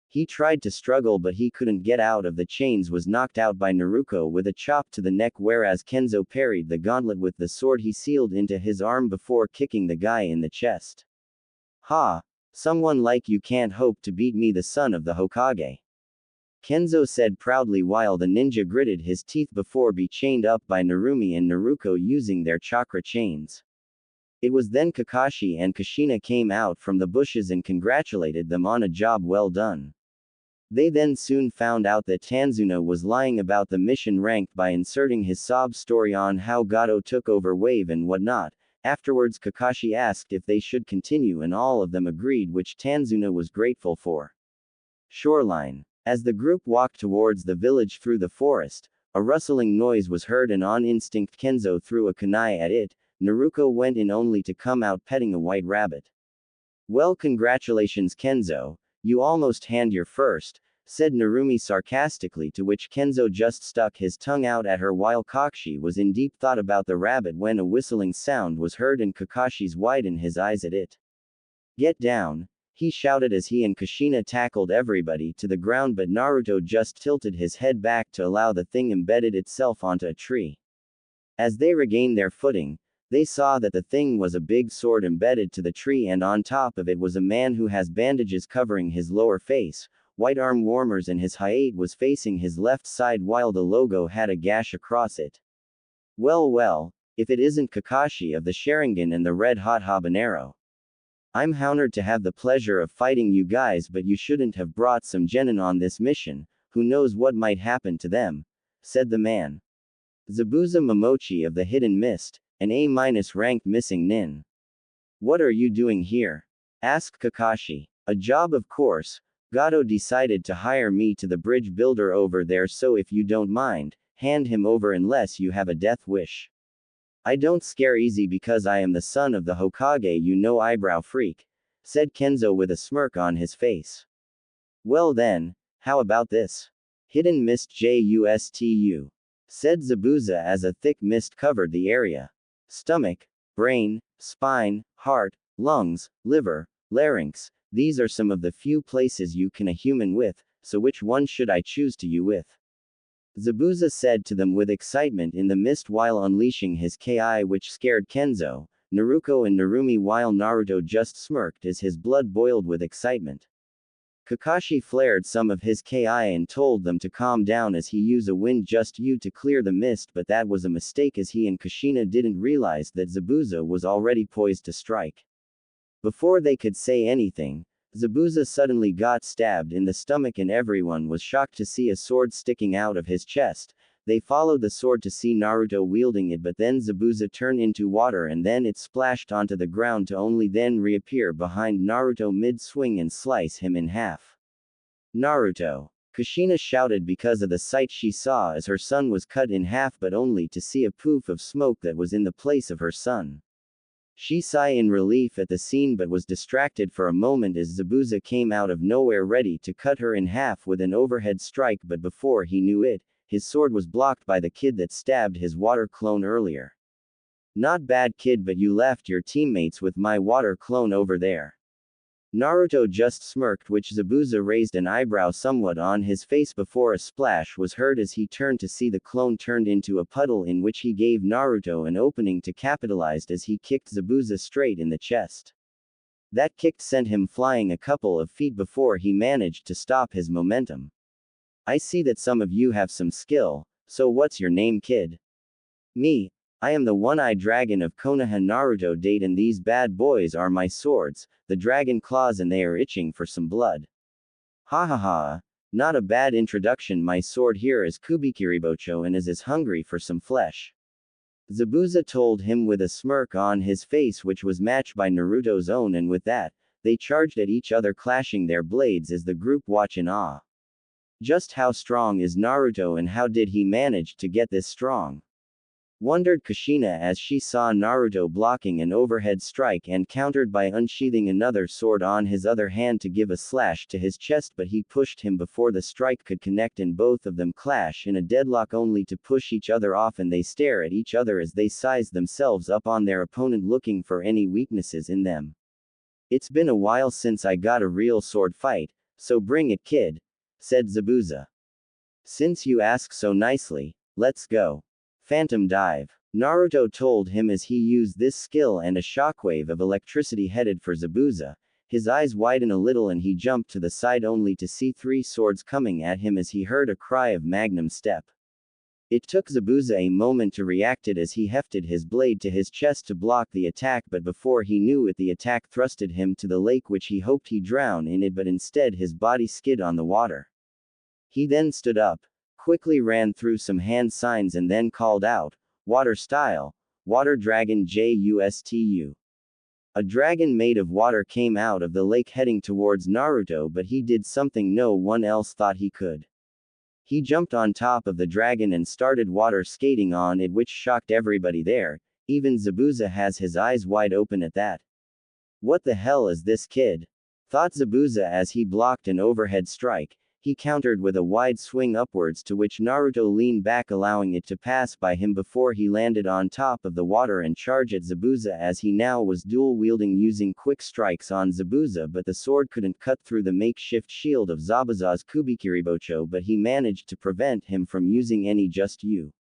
He tried to struggle, but he couldn't get out of the chains, was knocked out by Naruko with a chop to the neck, whereas Kenzo parried the gauntlet with the sword he sealed into his arm before kicking the guy in the chest. "Ha! Someone like you can't hope to beat me, the son of the Hokage," Kenzo said proudly while the ninja gritted his teeth before being chained up by Narumi and Naruko using their chakra chains. It was then Kakashi and Kushina came out from the bushes and congratulated them on a job well done. They then soon found out that Tanzuna was lying about the mission ranked by inserting his sob story on how Gato took over Wave and whatnot. Afterwards Kakashi asked if they should continue and all of them agreed, which Tanzuna was grateful for. Shoreline. As the group walked towards the village through the forest, a rustling noise was heard and on instinct Kenzo threw a kunai at it. Naruko went in only to come out petting a white rabbit. "Well, congratulations Kenzo, you almost hand your first," said Narumi sarcastically, to which Kenzo just stuck his tongue out at her while Kakashi was in deep thought about the rabbit when a whistling sound was heard and Kakashi's widened his eyes at it. "Get down," he shouted as he and Kushina tackled everybody to the ground, but Naruto just tilted his head back to allow the thing embedded itself onto a tree. As they regained their footing, they saw that the thing was a big sword embedded to the tree, and on top of it was a man who has bandages covering his lower face, white arm warmers, and his height was facing his left side while the logo had a gash across it. Well, if it isn't Kakashi of the Sharingan and the red hot habanero. "I'm honored to have the pleasure of fighting you guys, but you shouldn't have brought some genin on this mission, who knows what might happen to them," said the man. Zabuza Momochi of the Hidden Mist, an A- ranked missing nin. "What are you doing here?" asked Kakashi. "A job, of course. Gato decided to hire me to the bridge builder over there, so if you don't mind, hand him over unless you have a death wish. I don't scare easy because I am the son of the Hokage, you know, eyebrow freak," said Kenzo with a smirk on his face. "Well then, how about this? Hidden mist justu," said Zabuza as a thick mist covered the area. "Stomach, brain, spine, heart, lungs, liver, larynx, these are some of the few places you can a human with, so which one should I choose to you with?" Zabuza said to them with excitement in the mist while unleashing his ki, which scared Kenzo, Naruko and Narumi, while Naruto just smirked as his blood boiled with excitement. Kakashi flared some of his ki and told them to calm down as he used a wind just you to clear the mist, but that was a mistake as he and Kushina didn't realize that Zabuza was already poised to strike. Before they could say anything, Zabuza suddenly got stabbed in the stomach and everyone was shocked to see a sword sticking out of his chest. They followed the sword to see Naruto wielding it, but then Zabuza turned into water and then it splashed onto the ground to only then reappear behind Naruto mid-swing and slice him in half. "Naruto!" Kushina shouted because of the sight she saw as her son was cut in half, but only to see a poof of smoke that was in the place of her son. She sighed in relief at the scene but was distracted for a moment as Zabuza came out of nowhere ready to cut her in half with an overhead strike, but before he knew it, his sword was blocked by the kid that stabbed his water clone earlier. "Not bad kid, but you left your teammates with my water clone over there." Naruto just smirked, which Zabuza raised an eyebrow somewhat on his face before a splash was heard as he turned to see the clone turned into a puddle, in which he gave Naruto an opening to capitalize as he kicked Zabuza straight in the chest. That kick sent him flying a couple of feet before he managed to stop his momentum. "I see that some of you have some skill, so what's your name, kid?" "Me. I am the one-eyed dragon of Konoha." Naruto date, and these bad boys are my swords, the dragon claws, and they are itching for some blood. "Ha ha ha. Not a bad introduction. My sword here is Kubikiribocho and is as hungry for some flesh," Zabuza told him with a smirk on his face which was matched by Naruto's own, and with that, they charged at each other, clashing their blades as the group watched in awe. Just how strong is Naruto and how did he manage to get this strong? Wondered Kushina as she saw Naruto blocking an overhead strike and countered by unsheathing another sword on his other hand to give a slash to his chest, but he pushed him before the strike could connect and both of them clash in a deadlock only to push each other off, and they stare at each other as they size themselves up on their opponent looking for any weaknesses in them. It's been a while since I got a real sword fight, so bring it, kid, said Zabuza. Since you ask so nicely, let's go. Phantom Dive. Naruto told him as he used this skill, and a shockwave of electricity headed for Zabuza. His eyes widen a little and he jumped to the side only to see 3 swords coming at him as he heard a cry of Magnum Step. It took Zabuza a moment to react it as he hefted his blade to his chest to block the attack, but before he knew it the attack thrusted him to the lake, which he hoped he'd drown in it, but instead his body skid on the water. He then stood up, quickly ran through some hand signs and then called out, "Water style, water dragon Justu." A dragon made of water came out of the lake heading towards Naruto, but he did something no one else thought he could. He jumped on top of the dragon and started water skating on it, which shocked everybody there. Even Zabuza has his eyes wide open at that. What the hell is this kid? Thought Zabuza as he blocked an overhead strike. He countered with a wide swing upwards, to which Naruto leaned back, allowing it to pass by him before he landed on top of the water and charged at Zabuza, as he now was dual-wielding using quick strikes on Zabuza, but the sword couldn't cut through the makeshift shield of Zabuza's Kubikiribocho, but he managed to prevent him from using any just you.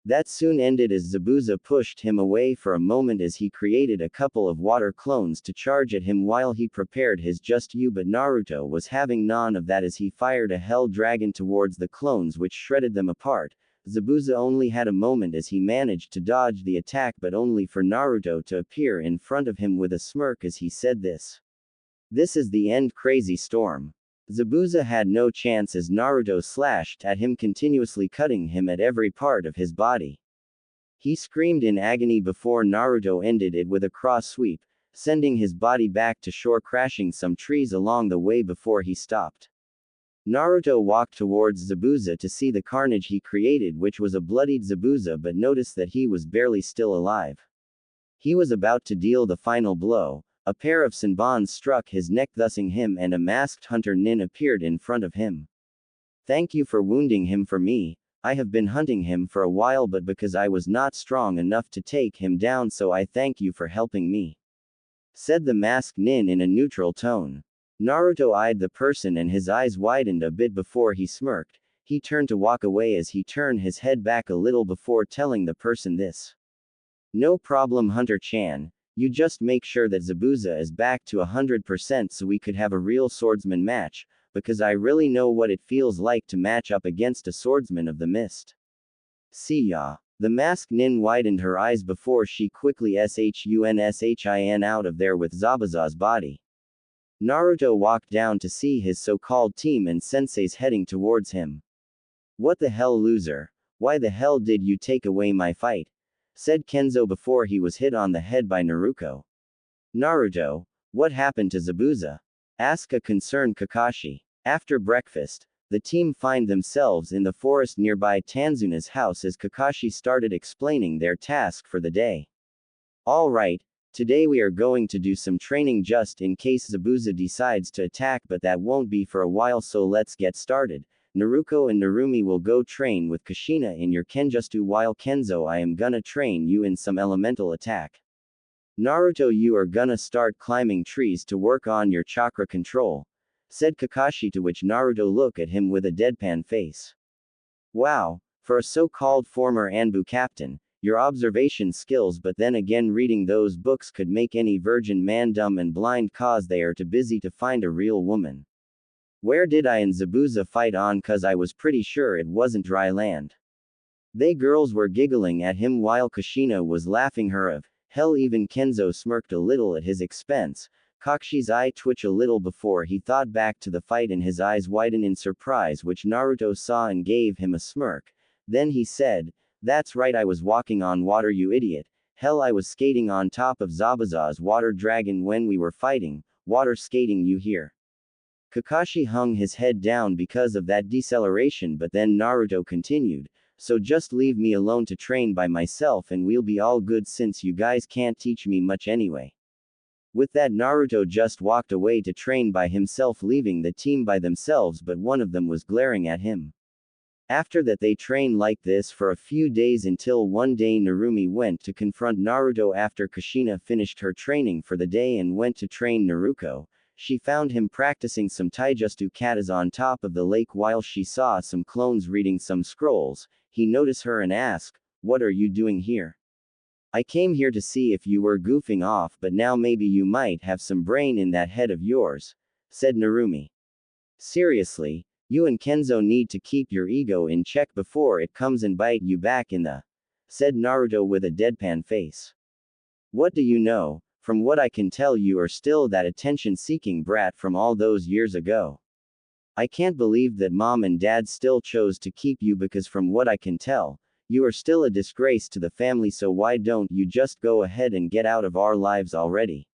That soon ended as Zabuza pushed him away for a moment as he created a couple of water clones to charge at him while he prepared his just you, but Naruto was having none of that as he fired a hell dragon towards the clones, which shredded them apart. Zabuza only had a moment as he managed to dodge the attack, but only for Naruto to appear in front of him with a smirk as he said this. "This is the end, crazy storm." Zabuza had no chance as Naruto slashed at him, continuously cutting him at every part of his body. He screamed in agony before Naruto ended it with a cross sweep, sending his body back to shore, crashing some trees along the way before he stopped. Naruto walked towards Zabuza to see the carnage he created, which was a bloodied Zabuza, but noticed that he was barely still alive. He was about to deal the final blow. A pair of senbons struck his neck, thusing him, and a masked hunter nin appeared in front of him. "Thank you for wounding him for me. I have been hunting him for a while, but because I was not strong enough to take him down, so I thank you for helping me," said the masked nin in a neutral tone. Naruto eyed the person and his eyes widened a bit before he smirked. He turned to walk away as he turned his head back a little before telling the person this. "No problem, Hunter-chan. You just make sure that Zabuza is back to 100% so we could have a real swordsman match, because I really know what it feels like to match up against a swordsman of the mist. See ya." The masked nin widened her eyes before she quickly shun out of there with Zabuza's body. Naruto walked down to see his so-called team and senseis heading towards him. "What the hell, loser? Why the hell did you take away my fight?" said Kenzo before he was hit on the head by Naruko. "Naruto, what happened to Zabuza?" asked a concerned Kakashi. After breakfast, the team find themselves in the forest nearby Tanzuna's house as Kakashi started explaining their task for the day. "All right, today we are going to do some training just in case Zabuza decides to attack, but that won't be for a while, so let's get started. Naruko and Narumi will go train with Kushina in your Kenjutsu, while Kenzo I am gonna train you in some elemental attack. Naruto, you are gonna start climbing trees to work on your chakra control," said Kakashi, to which Naruto looked at him with a deadpan face. "Wow, for a so-called former Anbu captain, your observation skills, but then again reading those books could make any virgin man dumb and blind cause they are too busy to find a real woman. Where did I and Zabuza fight on, cause I was pretty sure it wasn't dry land." They girls were giggling at him while Kushina was laughing her of. Hell, even Kenzo smirked a little at his expense. Kakashi's eye twitched a little before he thought back to the fight and his eyes widened in surprise, which Naruto saw and gave him a smirk. Then he said, "That's right, I was walking on water, you idiot. Hell, I was skating on top of Zabuza's water dragon when we were fighting. Water skating, you hear?" Kakashi hung his head down because of that deceleration, but then Naruto continued, so just leave me alone to train by myself and we'll be all good since you guys can't teach me much anyway. With that, Naruto just walked away to train by himself, leaving the team by themselves, but one of them was glaring at him. After that, they trained like this for a few days until one day Narumi went to confront Naruto after Kushina finished her training for the day and went to train Naruko. She found him practicing some taijutsu katas on top of the lake while she saw some clones reading some scrolls. He noticed her and asked, "What are you doing here?" "I came here to see if you were goofing off, but now maybe you might have some brain in that head of yours," said Narumi. "Seriously, you and Kenzo need to keep your ego in check before it comes and bite you back in the," said Naruto with a deadpan face. "What do you know? From what I can tell, you are still that attention-seeking brat from all those years ago. I can't believe that mom and dad still chose to keep you because from what I can tell, you are still a disgrace to the family, so why don't you just go ahead and get out of our lives already?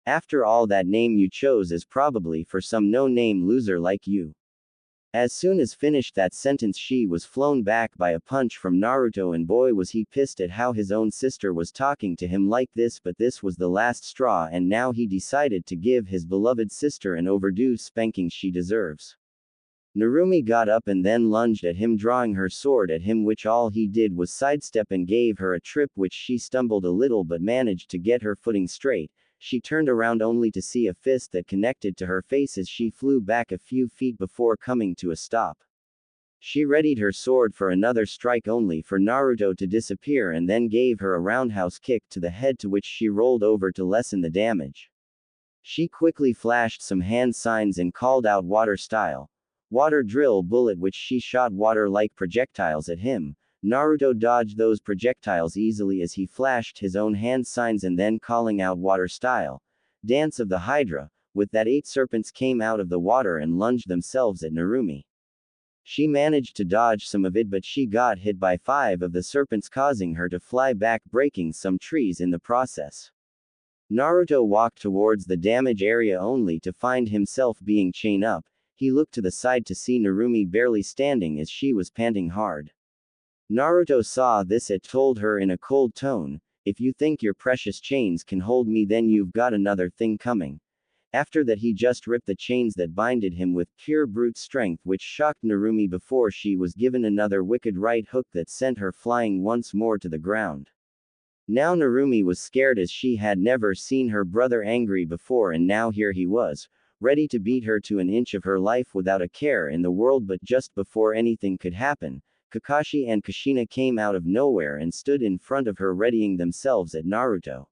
After all, that name you chose is probably for some no-name loser like you." As soon as finished that sentence, she was flown back by a punch from Naruto, and boy was he pissed at how his own sister was talking to him like this, but this was the last straw and now he decided to give his beloved sister an overdue spanking she deserves. Narumi got up and then lunged at him, drawing her sword at him, which all he did was sidestep and gave her a trip, which she stumbled a little but managed to get her footing straight. She turned around only to see a fist that connected to her face as she flew back a few feet before coming to a stop. She readied her sword for another strike only for Naruto to disappear and then gave her a roundhouse kick to the head, to which she rolled over to lessen the damage. She quickly flashed some hand signs and called out water style. Water drill bullet, which she shot water-like projectiles at him. Naruto dodged those projectiles easily as he flashed his own hand signs and then calling out water style. Dance of the Hydra. With that, 8 serpents came out of the water and lunged themselves at Narumi. She managed to dodge some of it, but she got hit by 5 of the serpents, causing her to fly back, breaking some trees in the process. Naruto walked towards the damage area only to find himself being chained up. He looked to the side to see Narumi barely standing as she was panting hard. Naruto saw this and told her in a cold tone, "If you think your precious chains can hold me, then you've got another thing coming." After that, he just ripped the chains that binded him with pure brute strength, which shocked Narumi before she was given another wicked right hook that sent her flying once more to the ground. Now Narumi was scared, as she had never seen her brother angry before, and now here he was, ready to beat her to an inch of her life without a care in the world. But just before anything could happen, Kakashi and Kushina came out of nowhere and stood in front of her, readying themselves at Naruto.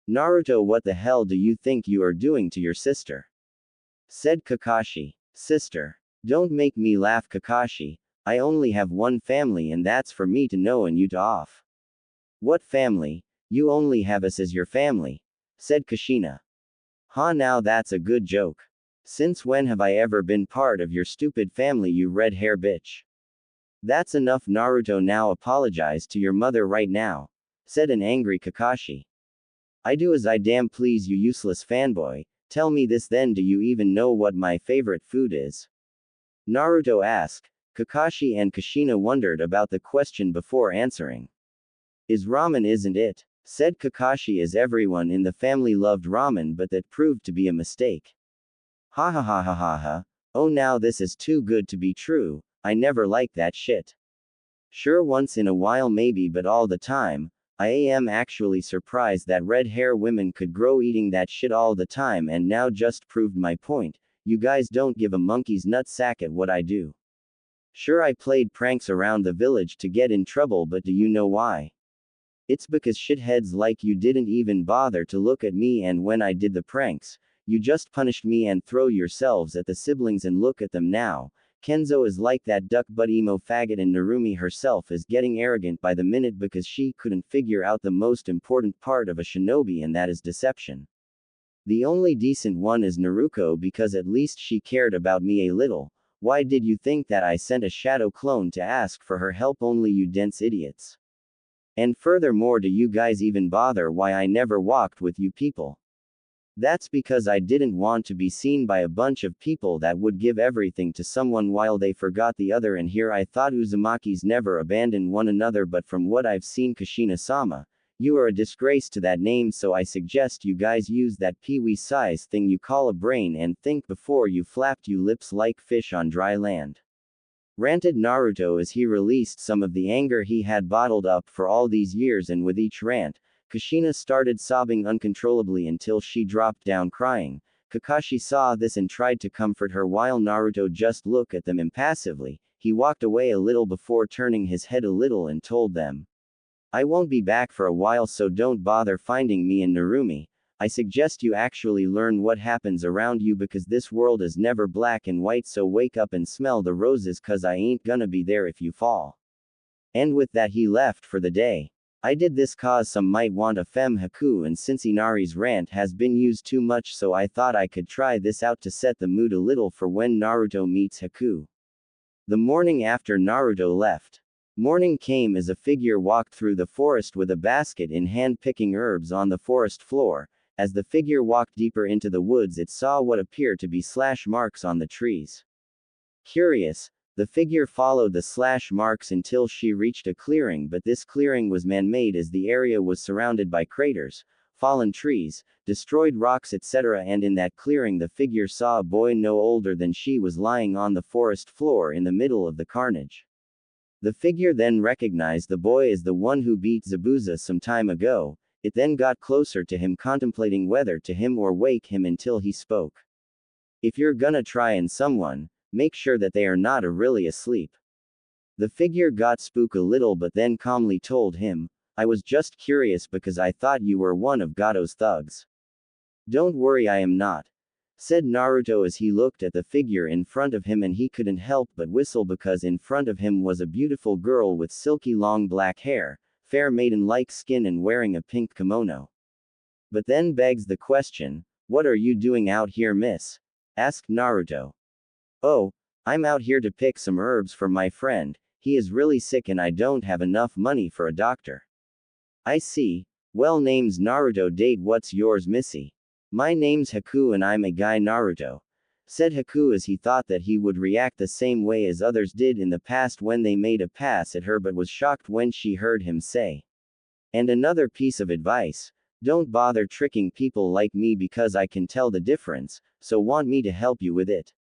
"Naruto, what the hell do you think you are doing to your sister?" said Kakashi. "Sister? Don't make me laugh, Kakashi. I only have one family, and that's for me to know and you to off." "What family? You only have us as your family," said Kushina. "Huh, now that's a good joke. Since when have I ever been part of your stupid family, you red hair bitch?" "That's enough, Naruto, now apologize to your mother right now," said an angry Kakashi. "I do as I damn please, you useless fanboy. Tell me this then, do you even know what my favorite food is?" Naruto asked. Kakashi and Kushina wondered about the question before answering. "Is ramen, isn't it?" said Kakashi, as everyone in the family loved ramen, but that proved to be a mistake. "Ha ha ha ha ha ha. Oh, now this is too good to be true. I never like that shit. Sure, once in a while maybe, but all the time, I am actually surprised that red hair women could grow eating that shit all the time, and now just proved my point. You guys don't give a monkey's nutsack at what I do. Sure, I played pranks around the village to get in trouble, but do you know why? It's because shitheads like you didn't even bother to look at me, and when I did the pranks, you just punished me and throw yourselves at the siblings, and look at them now. Kenzo is like that duck butt emo faggot, and Narumi herself is getting arrogant by the minute because she couldn't figure out the most important part of a shinobi, and that is deception. The only decent one is Naruko, because at least she cared about me a little. Why did you think that I sent a shadow clone to ask for her help only, you dense idiots? And furthermore, do you guys even bother why I never walked with you people? That's because I didn't want to be seen by a bunch of people that would give everything to someone while they forgot the other, and here I thought Uzumakis never abandon one another, but from what I've seen, Kushina-sama, you are a disgrace to that name, so I suggest you guys use that peewee size thing you call a brain and think before you flapped you lips like fish on dry land. Ranted Naruto as he released some of the anger he had bottled up for all these years, and with each rant, Kushina started sobbing uncontrollably until she dropped down crying. Kakashi saw this and tried to comfort her while Naruto just looked at them impassively. He walked away a little before turning his head a little and told them, I won't be back for a while, so don't bother finding me in Narumi. I suggest you actually learn what happens around you, because this world is never black and white, so wake up and smell the roses, cause I ain't gonna be there if you fall. And with that he left for the day. I did this cause some might want a femme Haku, and since Inari's rant has been used too much, so I thought I could try this out to set the mood a little for when Naruto meets Haku. The morning after Naruto left, morning came as a figure walked through the forest with a basket in hand, picking herbs on the forest floor. As the figure walked deeper into the woods, it saw what appeared to be slash marks on the trees. Curious, the figure followed the slash marks until she reached a clearing, but this clearing was man-made as the area was surrounded by craters, fallen trees, destroyed rocks, etc., and in that clearing the figure saw a boy no older than she was lying on the forest floor in the middle of the carnage. The figure then recognized the boy as the one who beat Zabuza some time ago. It then got closer to him, contemplating whether to him or wake him until he spoke. If you're gonna try and someone, make sure that they are not really asleep. The figure got spooked a little but then calmly told him, I was just curious because I thought you were one of Gato's thugs. Don't worry, I am not, said Naruto as he looked at the figure in front of him, and he couldn't help but whistle because in front of him was a beautiful girl with silky long black hair, fair maiden-like skin, and wearing a pink kimono. But then begs the question, what are you doing out here, miss? Asked Naruto. Oh, I'm out here to pick some herbs for my friend. He is really sick and I don't have enough money for a doctor. I see. Well, name's Naruto. Date what's yours, missy? My name's Haku and I'm a guy, Naruto, said Haku as he thought that he would react the same way as others did in the past when they made a pass at her, but was shocked when she heard him say. And another piece of advice, don't bother tricking people like me because I can tell the difference, so want me to help you with it?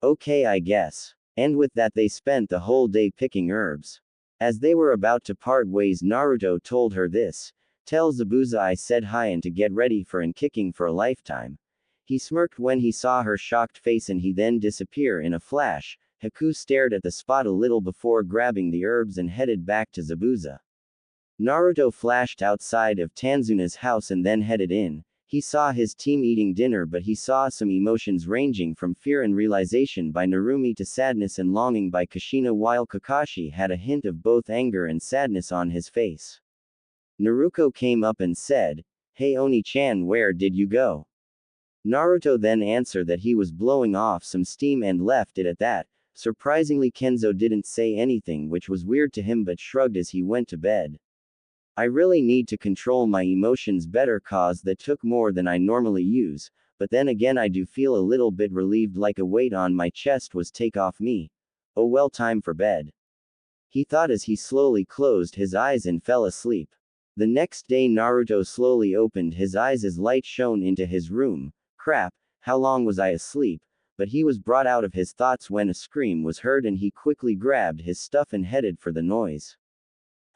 Okay, I guess. And with that they spent the whole day picking herbs. As they were about to part ways, Naruto told her this, tell Zabuza I said hi and to get ready for and kicking for a lifetime. He smirked when he saw her shocked face and he then disappeared in a flash. Haku stared at the spot a little before grabbing the herbs and headed back to Zabuza. Naruto flashed outside of Tanzuna's house and then headed in. He saw his team eating dinner, but he saw some emotions ranging from fear and realization by Narumi to sadness and longing by Kushina, while Kakashi had a hint of both anger and sadness on his face. Naruko came up and said, Hey Oni-chan, where did you go? Naruto then answered that he was blowing off some steam and left it at that. Surprisingly, Kenzo didn't say anything, which was weird to him, but shrugged as he went to bed. I really need to control my emotions better cause that took more than I normally use, but then again I do feel a little bit relieved, like a weight on my chest was take off me. Oh well, time for bed, he thought as he slowly closed his eyes and fell asleep. The next day Naruto slowly opened his eyes as light shone into his room. Crap, how long was I asleep? But he was brought out of his thoughts when a scream was heard and he quickly grabbed his stuff and headed for the noise.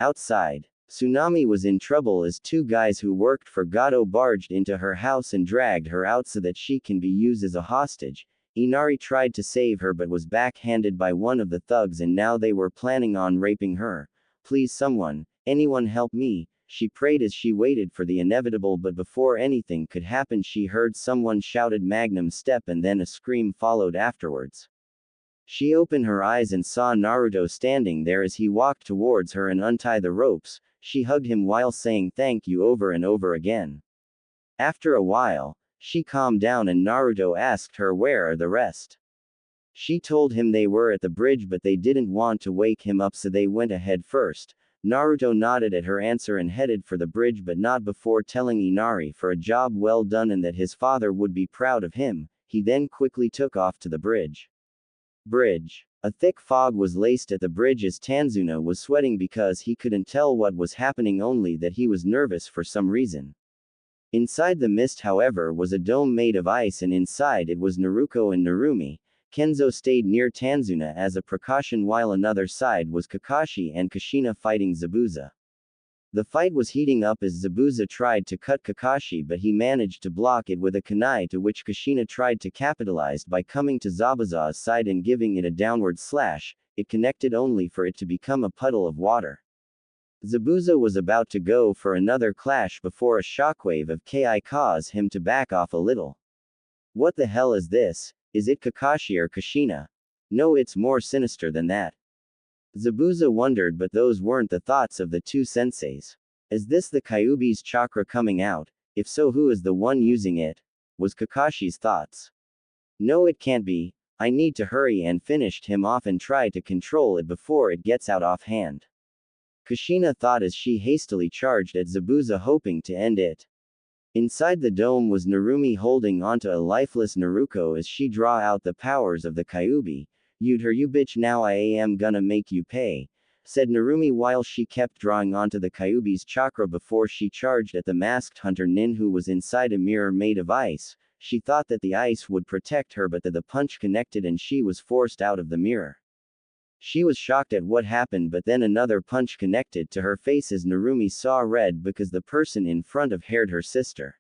Outside, Tsunami was in trouble as two guys who worked for Gato barged into her house and dragged her out so that she can be used as a hostage. Inari tried to save her but was backhanded by one of the thugs and now they were planning on raping her. Please someone, anyone help me, she prayed as she waited for the inevitable, but before anything could happen she heard someone shouted Magnum step and then a scream followed afterwards. She opened her eyes and saw Naruto standing there as he walked towards her and untied the ropes. She hugged him while saying thank you over and over again. After a while, she calmed down and Naruto asked her where are the rest. She told him they were at the bridge but they didn't want to wake him up so they went ahead first. Naruto nodded at her answer and headed for the bridge, but not before telling Inari for a job well done and that his father would be proud of him. He then quickly took off to the bridge. Bridge. A thick fog was laced at the bridge as Tanzuna was sweating because he couldn't tell what was happening, only that he was nervous for some reason. Inside the mist, however, was a dome made of ice, and inside it was Naruko and Narumi. Kenzo stayed near Tanzuna as a precaution, while another side was Kakashi and Kushina fighting Zabuza. The fight was heating up as Zabuza tried to cut Kakashi, but he managed to block it with a kunai, to which Kushina tried to capitalize by coming to Zabuza's side and giving it a downward slash. It connected only for it to become a puddle of water. Zabuza was about to go for another clash before a shockwave of Ki caused him to back off a little. What the hell is this? Is it Kakashi or Kushina? No, it's more sinister than that. Zabuza wondered, but those weren't the thoughts of the two senseis. Is this the Kyuubi's chakra coming out? If so, who is the one using it? Was Kakashi's thoughts. No, it can't be. I need to hurry and finish him off and try to control it before it gets out of hand. Kushina thought as she hastily charged at Zabuza, hoping to end it. Inside the dome was Narumi holding onto a lifeless Naruko as she draw out the powers of the Kyuubi. "You'd her, you bitch, now I am gonna make you pay," said Narumi while she kept drawing onto the Kyuubi's chakra before she charged at the masked hunter Nin, who was inside a mirror made of ice. She thought that the ice would protect her, but that the punch connected and she was forced out of the mirror. She was shocked at what happened, but then another punch connected to her face as Narumi saw red because the person in front of her sister.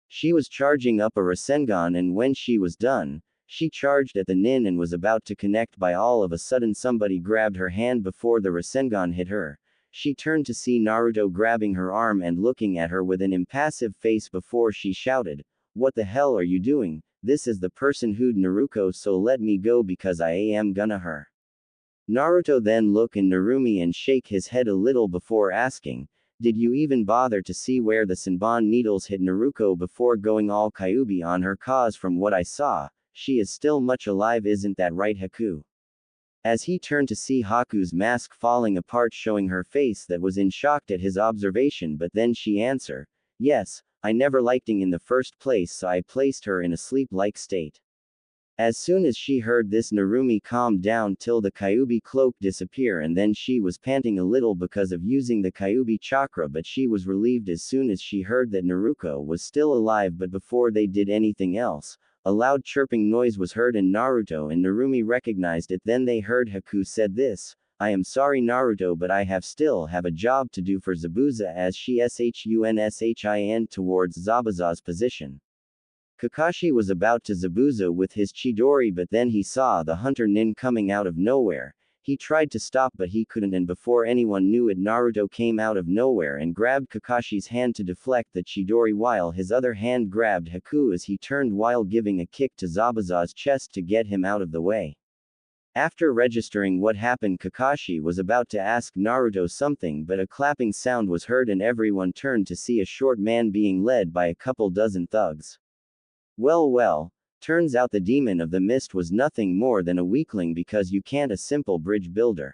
She was charging up a Rasengan, and when she was done, she charged at the Nin and was about to connect, by all of a sudden somebody grabbed her hand before the Rasengan hit her. She turned to see Naruto grabbing her arm and looking at her with an impassive face before she shouted, "What the hell are you doing? This is the person who'd Naruko, so let me go because I am gonna her." Naruto then look in Narumi and shake his head a little before asking, "Did you even bother to see where the Senbon needles hit Naruko before going all Kyuubi on her? Cause from what I saw, she is still much alive, isn't that right, Haku?" As he turned to see Haku's mask falling apart, showing her face that was in shock at his observation, but then she answered, "Yes, I never liked her in the first place, so I placed her in a sleep-like state." As soon as she heard this, Narumi calmed down till the Kyuubi cloak disappear, and then she was panting a little because of using the Kyuubi chakra, but she was relieved as soon as she heard that Naruko was still alive. But before they did anything else, a loud chirping noise was heard, and Naruto and Narumi recognized it. Then they heard Haku said this, "I am sorry Naruto, but I still have a job to do for Zabuza," as she shunshing towards Zabuza's position. Kakashi was about to Zabuza with his Chidori, but then he saw the hunter Nin coming out of nowhere. He tried to stop, but he couldn't, and before anyone knew it, Naruto came out of nowhere and grabbed Kakashi's hand to deflect the Chidori, while his other hand grabbed Haku as he turned while giving a kick to Zabuza's chest to get him out of the way. After registering what happened, Kakashi was about to ask Naruto something, but a clapping sound was heard and everyone turned to see a short man being led by a couple dozen thugs. Well, turns out the demon of the mist was nothing more than a weakling, because you can't a simple bridge builder.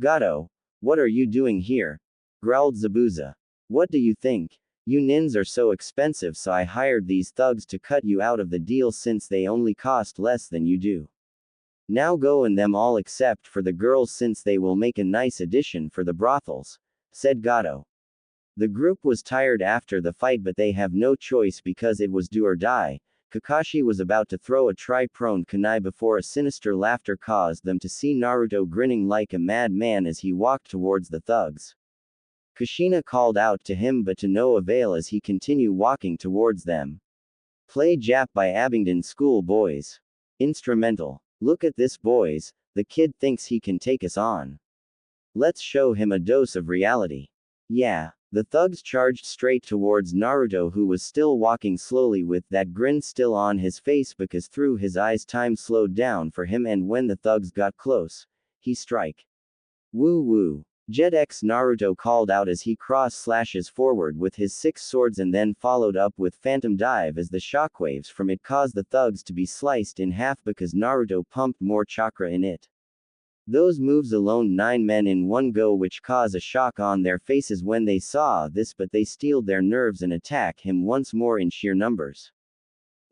"Gato, what are you doing here?" growled Zabuza. "What do you think? You nins are so expensive, so I hired these thugs to cut you out of the deal since they only cost less than you do. Now go in them all except for the girls, since they will make a nice addition for the brothels," said Gato. The group was tired after the fight, but they have no choice because it was do or die. Kakashi was about to throw a tri-prone kunai before a sinister laughter caused them to see Naruto grinning like a madman as he walked towards the thugs. Kushina called out to him, but to no avail as he continued walking towards them. Play Jap by Abingdon School Boys. Instrumental. "Look at this, boys. The kid thinks he can take us on. Let's show him a dose of reality." Yeah. The thugs charged straight towards Naruto, who was still walking slowly with that grin still on his face because through his eyes time slowed down for him, and when the thugs got close, he strike. "Woo woo. Jet X," Naruto called out as he cross-slashes forward with his 6 swords and then followed up with Phantom Dive as the shockwaves from it caused the thugs to be sliced in half because Naruto pumped more chakra in it. Those moves alone 9 men in one go, which cause a shock on their faces when they saw this, but they steeled their nerves and attack him once more in sheer numbers.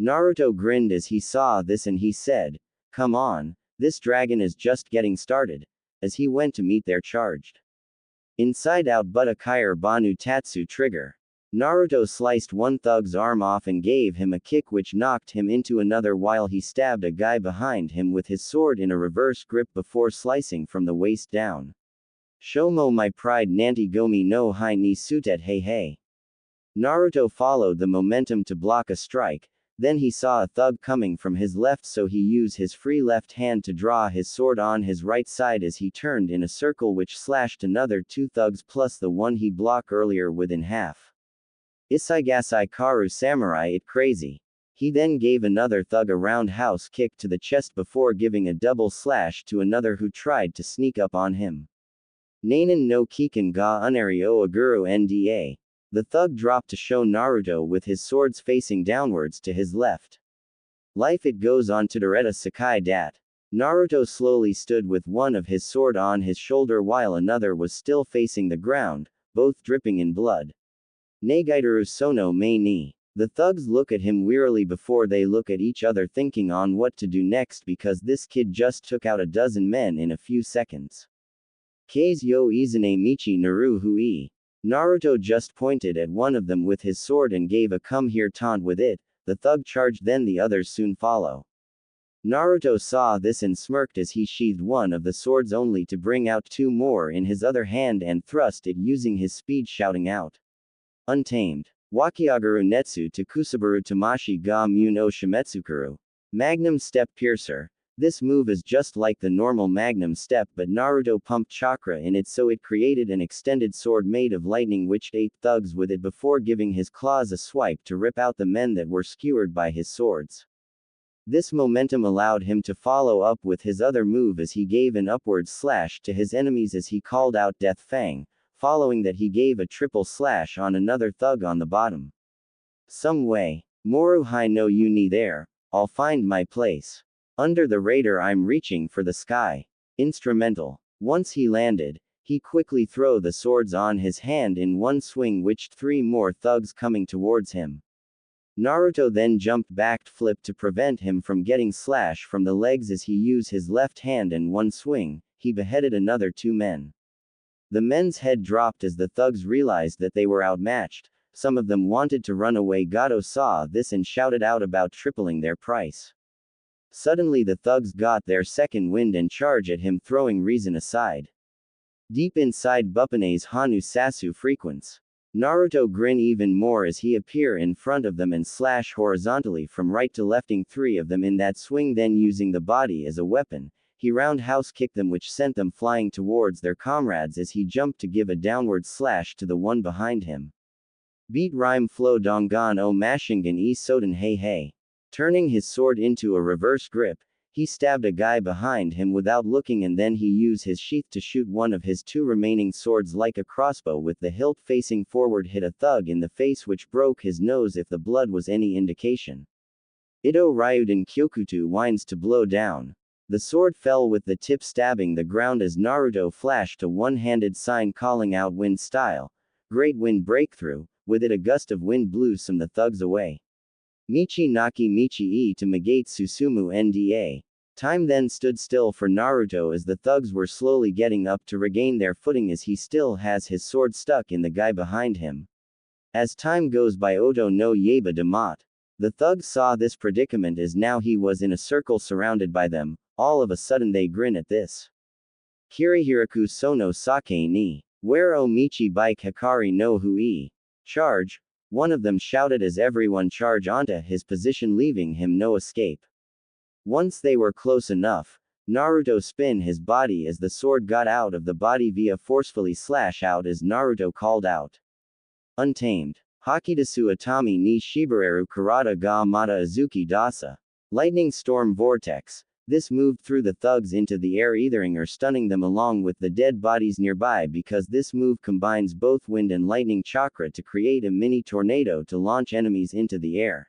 Naruto grinned as he saw this and he said, "Come on, this dragon is just getting started," as he went to meet their charged. Inside out Budokai Banu Tatsu trigger. Naruto sliced one thug's arm off and gave him a kick which knocked him into another while he stabbed a guy behind him with his sword in a reverse grip before slicing from the waist down. Shomo my pride Nanti Gomi no Hai ni Sutet Hei Hei. Naruto followed the momentum to block a strike, then he saw a thug coming from his left, so he used his free left hand to draw his sword on his right side as he turned in a circle which slashed another 2 thugs plus the one he blocked earlier within half. Isaigasai Karu Samurai it crazy. He then gave another thug a roundhouse kick to the chest before giving a double slash to another who tried to sneak up on him. Nanan no Kikan ga Unari o Aguru Nda. The thug dropped to show Naruto with his swords facing downwards to his left. Life it goes on to Doretta Sakai Dat. Naruto slowly stood with one of his sword on his shoulder while another was still facing the ground, both dripping in blood. Nagaitaru Sono Mei ni. The thugs look at him wearily before they look at each other, thinking on what to do next because this kid just took out a dozen men in a few seconds. Kase yo izune michi naru hui. Naruto just pointed at one of them with his sword and gave a come here taunt with it. The thug charged, then the others soon follow. Naruto saw this and smirked as he sheathed one of the swords only to bring out 2 more in his other hand and thrust it using his speed, shouting out. Untamed. Wakiagaru Netsu to Kusabaru Tamashi ga Mun o Shimetsukuru. Magnum Step Piercer. This move is just like the normal Magnum Step, but Naruto pumped chakra in it, so it created an extended sword made of lightning which ate thugs with it before giving his claws a swipe to rip out the men that were skewered by his swords. This momentum allowed him to follow up with his other move as he gave an upward slash to his enemies as he called out Death Fang. Following that he gave a triple slash on another thug on the bottom. Some way. Moru hai no you ni there, I'll find my place. Under the radar I'm reaching for the sky. Instrumental. Once he landed, he quickly threw the swords on his hand in one swing, which 3 more thugs coming towards him. Naruto then jumped back flip to prevent him from getting slash from the legs as he used his left hand and one swing, he beheaded another 2 men. The men's head dropped as the thugs realized that they were outmatched. Some of them wanted to run away. Gato saw this and shouted out about tripling their price. Suddenly the thugs got their second wind and charged at him, throwing reason aside. Deep inside Buppane's Hanu Sasu frequence. Naruto grin even more as he appear in front of them and slash horizontally from right to lefting 3 of them in that swing, then using the body as a weapon. He roundhouse kicked them, which sent them flying towards their comrades as he jumped to give a downward slash to the one behind him. Beat rhyme flow dongan o mashingan e soden hei hei. Turning his sword into a reverse grip, he stabbed a guy behind him without looking, and then he used his sheath to shoot one of his 2 remaining swords like a crossbow with the hilt facing forward, hit a thug in the face which broke his nose if the blood was any indication. Ito Ryuden Kyokutu winds to blow down. The sword fell with the tip stabbing the ground as Naruto flashed a one-handed sign calling out wind style. Great wind breakthrough. With it a gust of wind blew some the thugs away. Michi Naki Michi E to Magate Susumu Nda. Time then stood still for Naruto as the thugs were slowly getting up to regain their footing as he still has his sword stuck in the guy behind him. As time goes by, Oto no Yeba Damat. The thugs saw this predicament as now he was in a circle surrounded by them. All of a sudden they grin at this. Kirihiraku Sono Sake ni. Where o Michi Bike Hikari no Hui. Charge. One of them shouted as everyone charged onto his position, leaving him no escape. Once they were close enough, Naruto spin his body as the sword got out of the body via forcefully slash out as Naruto called out. Untamed. Hakidasu Atami ni Shibareru Karada ga Mata Azuki Dasa. Lightning Storm Vortex. This moved through the thugs into the air, eithering or stunning them along with the dead bodies nearby, because this move combines both wind and lightning chakra to create a mini tornado to launch enemies into the air.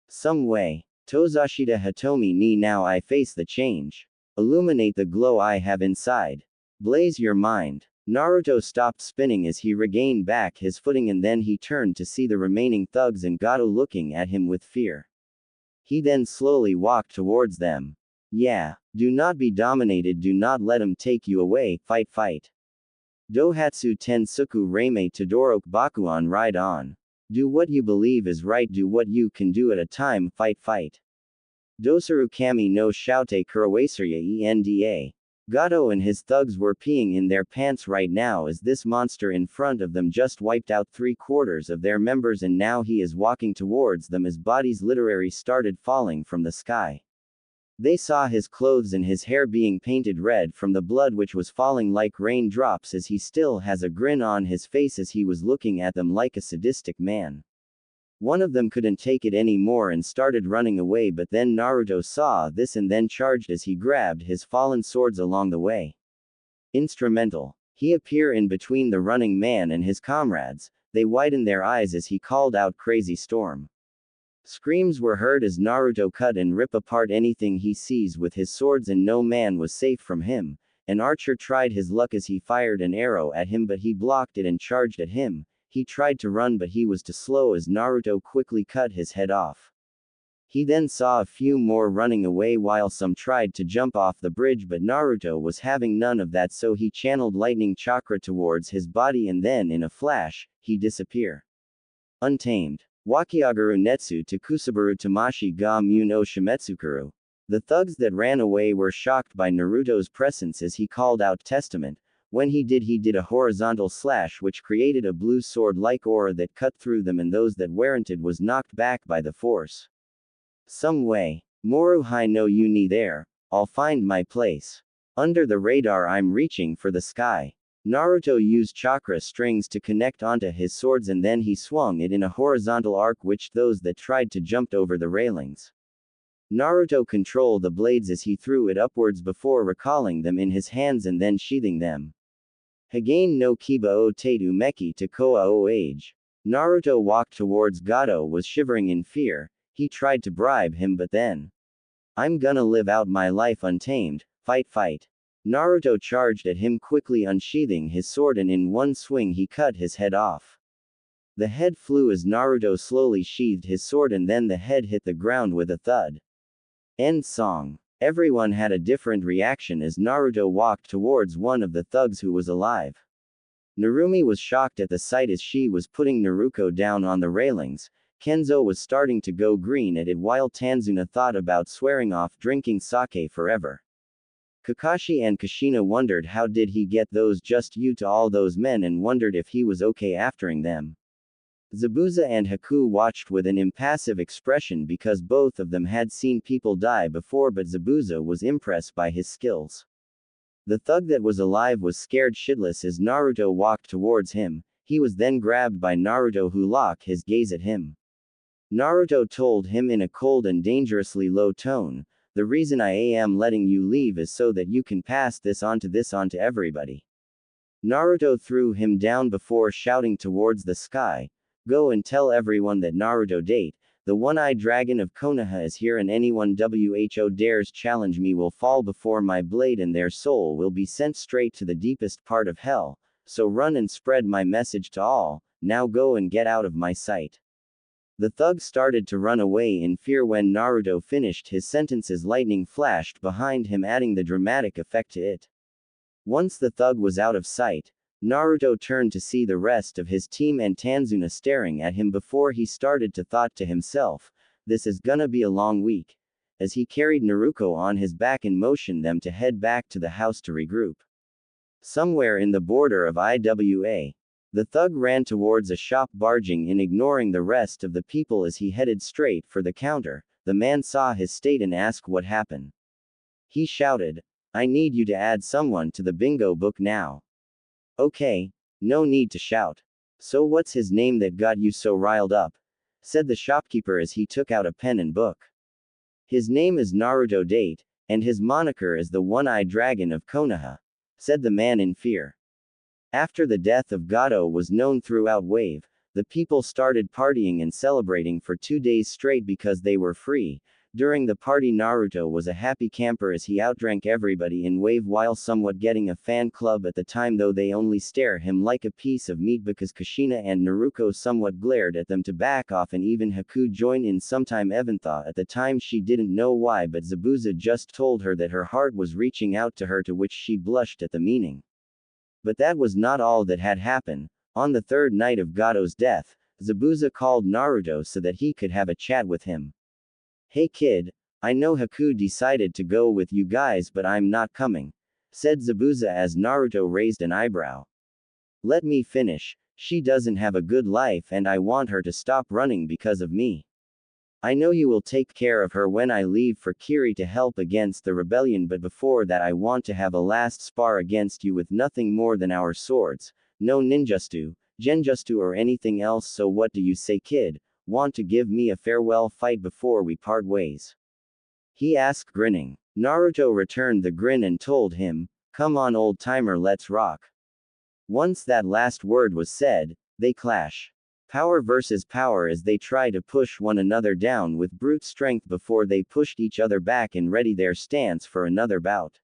Some way. Tozashita Hitomi ni now I face the change. Illuminate the glow I have inside. Blaze your mind. Naruto stopped spinning as he regained back his footing, and then he turned to see the remaining thugs and Gato looking at him with fear. He then slowly walked towards them. Yeah, do not be dominated, do not let him take you away, fight fight. Dohatsu Tensuku Reime Todoroki Bakuan, ride on. Do what you believe is right, do what you can do at a time, fight fight. Dosaru Kami no Shoute Kurawasirya Enda. Gato and his thugs were peeing in their pants right now as this monster in front of them just wiped out 3/4 of their members, and now he is walking towards them as bodies literally started falling from the sky. They saw his clothes and his hair being painted red from the blood which was falling like raindrops, as he still has a grin on his face as he was looking at them like a sadistic man. One of them couldn't take it anymore and started running away, but then Naruto saw this and then charged as he grabbed his fallen swords along the way. Instrumental. He appeared in between the running man and his comrades. They widened their eyes as he called out crazy storm. Screams were heard as Naruto cut and rip apart anything he sees with his swords, and no man was safe from him. An archer tried his luck as he fired an arrow at him, but he blocked it and charged at him. He tried to run, but he was too slow as Naruto quickly cut his head off. He then saw a few more running away while some tried to jump off the bridge, but Naruto was having none of that, so he channeled lightning chakra towards his body, and then in a flash, he disappeared. Untamed. Wakiagaru Netsu to Kusabaru Tamashi ga Mu no Shimetsukuru. The thugs that ran away were shocked by Naruto's presence as he called out Testament. When he did a horizontal slash which created a blue sword-like aura that cut through them, and those that weren't was knocked back by the force. Some way. Moruhai no Uni there. I'll find my place. Under the radar, I'm reaching for the sky. Naruto used chakra strings to connect onto his swords, and then he swung it in a horizontal arc which those that tried to jumped over the railings. Naruto controlled the blades as he threw it upwards before recalling them in his hands and then sheathing them. Hagain no Kiba o Tatu Meki to Koa o Age. Naruto walked towards Gato, was shivering in fear. He tried to bribe him, but then. I'm gonna live out my life untamed, fight fight. Naruto charged at him quickly, unsheathing his sword, and in one swing he cut his head off. The head flew as Naruto slowly sheathed his sword, and then the head hit the ground with a thud. End song. Everyone had a different reaction as Naruto walked towards one of the thugs who was alive. Narumi was shocked at the sight as she was putting Naruko down on the railings. Kenzo was starting to go green at it, while Tanzuna thought about swearing off drinking sake forever. Kakashi and Kushina wondered how did he get those just you to all those men, and wondered if he was okay aftering them. Zabuza and Haku watched with an impassive expression because both of them had seen people die before, but Zabuza was impressed by his skills. The thug that was alive was scared shitless as Naruto walked towards him. He was then grabbed by Naruto, who locked his gaze at him. Naruto told him in a cold and dangerously low tone, "The reason I am letting you leave is so that you can pass this on to everybody." Naruto threw him down before shouting towards the sky, "Go and tell everyone that Naruto date, the one-eyed dragon of Konoha is here, and anyone who dares challenge me will fall before my blade and their soul will be sent straight to the deepest part of hell, so run and spread my message to all, now go and get out of my sight." The thug started to run away in fear. When Naruto finished his sentences, lightning flashed behind him, adding the dramatic effect to it. Once the thug was out of sight, Naruto turned to see the rest of his team and Tanzuna staring at him before he started to thought to himself, "This is gonna be a long week," as he carried Naruko on his back and motioned them to head back to the house to regroup. Somewhere in the border of Iwa, the thug ran towards a shop, barging in, ignoring the rest of the people as he headed straight for the counter. The man saw his state and asked what happened. He shouted, "I need you to add someone to the bingo book now." "Okay, no need to shout. So what's his name that got you so riled up?" said the shopkeeper as he took out a pen and book. "His name is Naruto Date, and his moniker is the One-Eyed Dragon of Konoha," said the man in fear. After the death of Gato was known throughout Wave, the people started partying and celebrating for 2 days straight because they were free. During the party, Naruto was a happy camper as he outdrank everybody in Wave while somewhat getting a fan club at the time, though they only stare him like a piece of meat because Kushina and Naruko somewhat glared at them to back off, and even Haku joined in sometime. Even thought at the time she didn't know why, but Zabuza just told her that her heart was reaching out to her, to which she blushed at the meaning. But that was not all that had happened. On the third night of Gato's death, Zabuza called Naruto so that he could have a chat with him. "Hey kid, I know Haku decided to go with you guys, but I'm not coming," said Zabuza as Naruto raised an eyebrow. "Let me finish. She doesn't have a good life and I want her to stop running because of me. I know you will take care of her when I leave for Kiri to help against the rebellion, but before that I want to have a last spar against you with nothing more than our swords. No ninjutsu, genjutsu or anything else. So what do you say, kid? Want to give me a farewell fight before we part ways?" he asked, grinning. Naruto returned the grin and told him, "Come on old timer, let's rock." Once that last word was said, they clash. Power versus power as they try to push one another down with brute strength before they pushed each other back and ready their stance for another bout.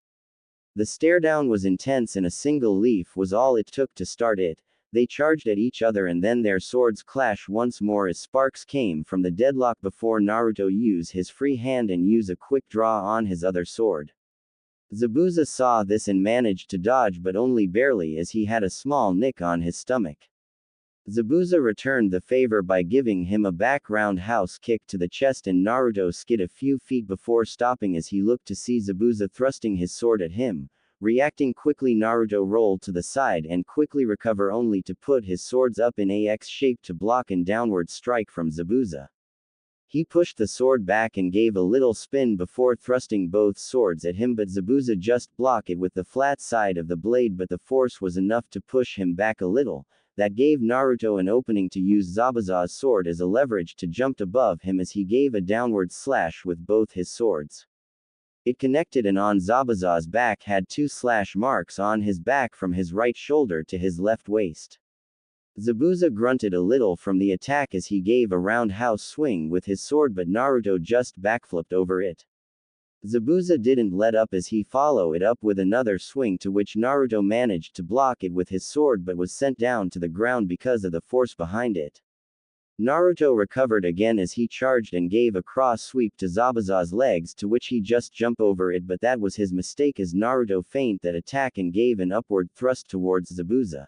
The stare down was intense and a single leaf was all it took to start it. They charged at each other and then their swords clashed once more as sparks came from the deadlock before Naruto used his free hand and used a quick draw on his other sword. Zabuza saw this and managed to dodge, but only barely, as he had a small nick on his stomach. Zabuza returned the favor by giving him a back roundhouse kick to the chest, and Naruto skid a few feet before stopping as he looked to see Zabuza thrusting his sword at him. Reacting quickly, Naruto rolled to the side and quickly recover only to put his swords up in a X shape to block an downward strike from Zabuza. He pushed the sword back and gave a little spin before thrusting both swords at him, but Zabuza just blocked it with the flat side of the blade, but the force was enough to push him back a little. That gave Naruto an opening to use Zabuza's sword as a leverage to jump above him as he gave a downward slash with both his swords. It connected and on Zabuza's back had two slash marks on his back from his right shoulder to his left waist. Zabuza grunted a little from the attack as he gave a roundhouse swing with his sword, but Naruto just backflipped over it. Zabuza didn't let up as he followed it up with another swing, to which Naruto managed to block it with his sword but was sent down to the ground because of the force behind it. Naruto recovered again as he charged and gave a cross sweep to Zabuza's legs, to which he just jumped over it, but that was his mistake as Naruto feigned that attack and gave an upward thrust towards Zabuza.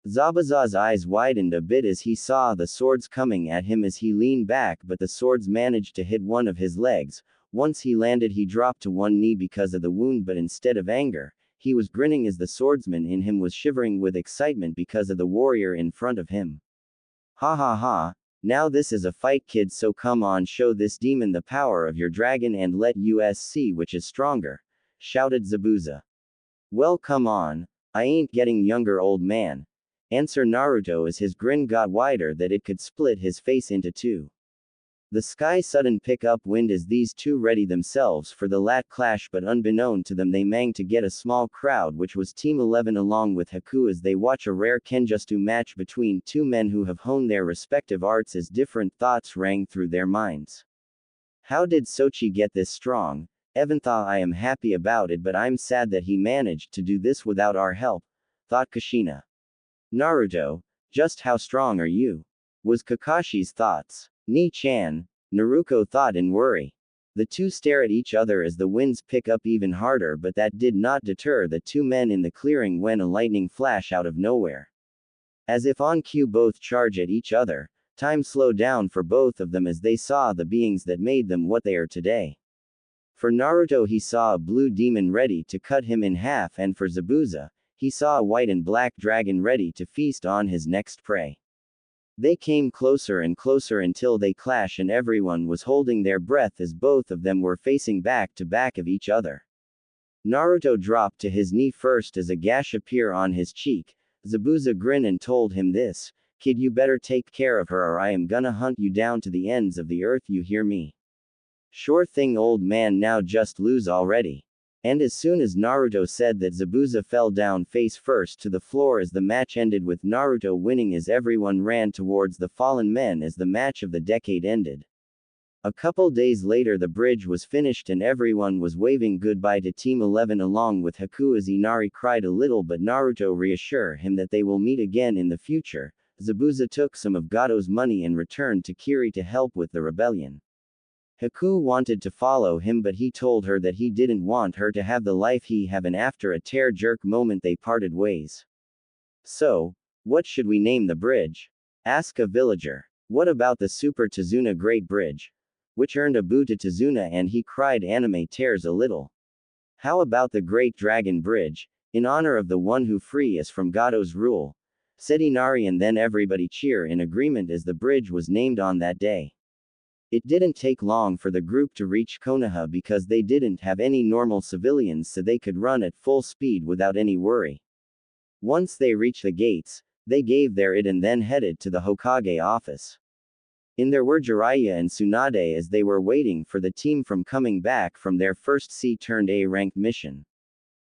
Zabuza's eyes widened a bit as he saw the swords coming at him as he leaned back, but the swords managed to hit one of his legs. Once he landed, he dropped to one knee because of the wound, but instead of anger, he was grinning as the swordsman in him was shivering with excitement because of the warrior in front of him. "Ha ha ha, now this is a fight, kid, so come on, show this demon the power of your dragon and let us see which is stronger," shouted Zabuza. "Well, come on, I ain't getting younger, old man," answered Naruto as his grin got wider that it could split his face into two. The sky sudden pick up wind as these two ready themselves for the lat clash, but unbeknown to them they managed to get a small crowd, which was Team 11 along with Haku, as they watch a rare kenjutsu match between two men who have honed their respective arts as different thoughts rang through their minds. How did Sochi get this strong? Even thought I am happy about it, but I'm sad that he managed to do this without our help, thought Kushina. Naruto, just how strong are you? Was Kakashi's thoughts. Ni-chan, Naruko thought in worry. The two stare at each other as the winds pick up even harder, but that did not deter the two men in the clearing when a lightning flash out of nowhere. As if on cue, both charge at each other. Time slowed down for both of them as they saw the beings that made them what they are today. For Naruto, he saw a blue demon ready to cut him in half, and for Zabuza, he saw a white and black dragon ready to feast on his next prey. They came closer and closer until they clashed, and everyone was holding their breath as both of them were facing back to back of each other. Naruto dropped to his knee first as a gash appeared on his cheek. Zabuza grinned and told him this, "Kid, you better take care of her or I am gonna hunt you down to the ends of the earth, you hear me?" "Sure thing, old man, now just lose already." And as soon as Naruto said that, Zabuza fell down face first to the floor as the match ended with Naruto winning as everyone ran towards the fallen men as the match of the decade ended. A couple days later the bridge was finished and everyone was waving goodbye to Team 11 along with Haku as Inari cried a little but Naruto reassured him that they will meet again in the future. Zabuza took some of Gato's money and returned to Kiri to help with the rebellion. Haku wanted to follow him but he told her that he didn't want her to have the life he had, and after a tear-jerk moment they parted ways. So, what should we name the bridge? Asked a villager. What about the Super Tazuna Great Bridge? Which earned a boo to Tazuna and he cried anime tears a little. How about the Great Dragon Bridge, in honor of the one who free us from Gato's rule? Said Inari and then everybody cheer in agreement as the bridge was named on that day. It didn't take long for the group to reach Konoha because they didn't have any normal civilians so they could run at full speed without any worry. Once they reached the gates, they gave their id and then headed to the Hokage office. In there were Jiraiya and Tsunade as they were waiting for the team from coming back from their first C-A-ranked mission.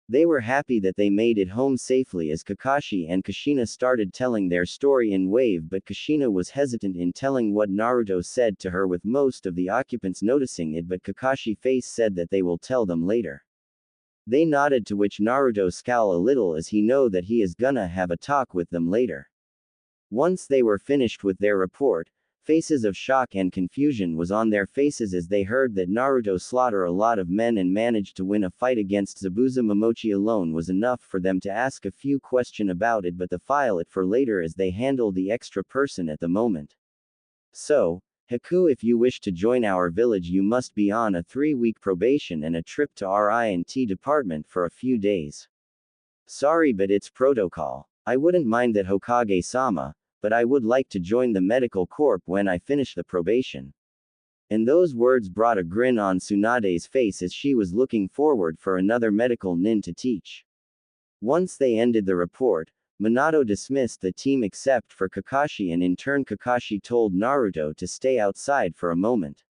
They were happy that they made it home safely as Kakashi and Kushina started telling their story in wave but Kushina was hesitant in telling what Naruto said to her with most of the occupants noticing it but Kakashi face said that they will tell them later. They nodded to which Naruto scowled a little as he know that he is gonna have a talk with them later. Once they were finished with their report, faces of shock and confusion was on their faces as they heard that Naruto slaughter a lot of men and managed to win a fight against Zabuza. Momochi alone was enough for them to ask a few questions about it but to file it for later as they handle the extra person at the moment. So, Haku, if you wish to join our village you must be on a 3-week probation and a trip to our I&T department for a few days. Sorry but it's protocol. I wouldn't mind that Hokage-sama, but I would like to join the medical corps when I finish the probation. And those words brought a grin on Tsunade's face as she was looking forward for another medical nin to teach. Once they ended the report, Minato dismissed the team except for Kakashi and in turn Kakashi told Naruto to stay outside for a moment.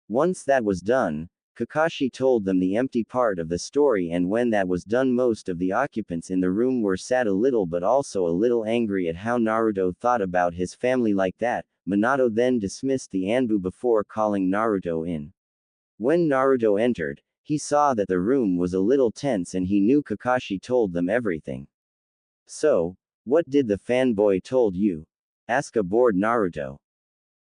Once that was done, Kakashi told them the empty part of the story and when that was done most of the occupants in the room were sad a little but also a little angry at how Naruto thought about his family like that. Minato then dismissed the Anbu before calling Naruto in. When Naruto entered, he saw that the room was a little tense and he knew Kakashi told them everything. So, what did the fanboy told you? Asked a bored Naruto.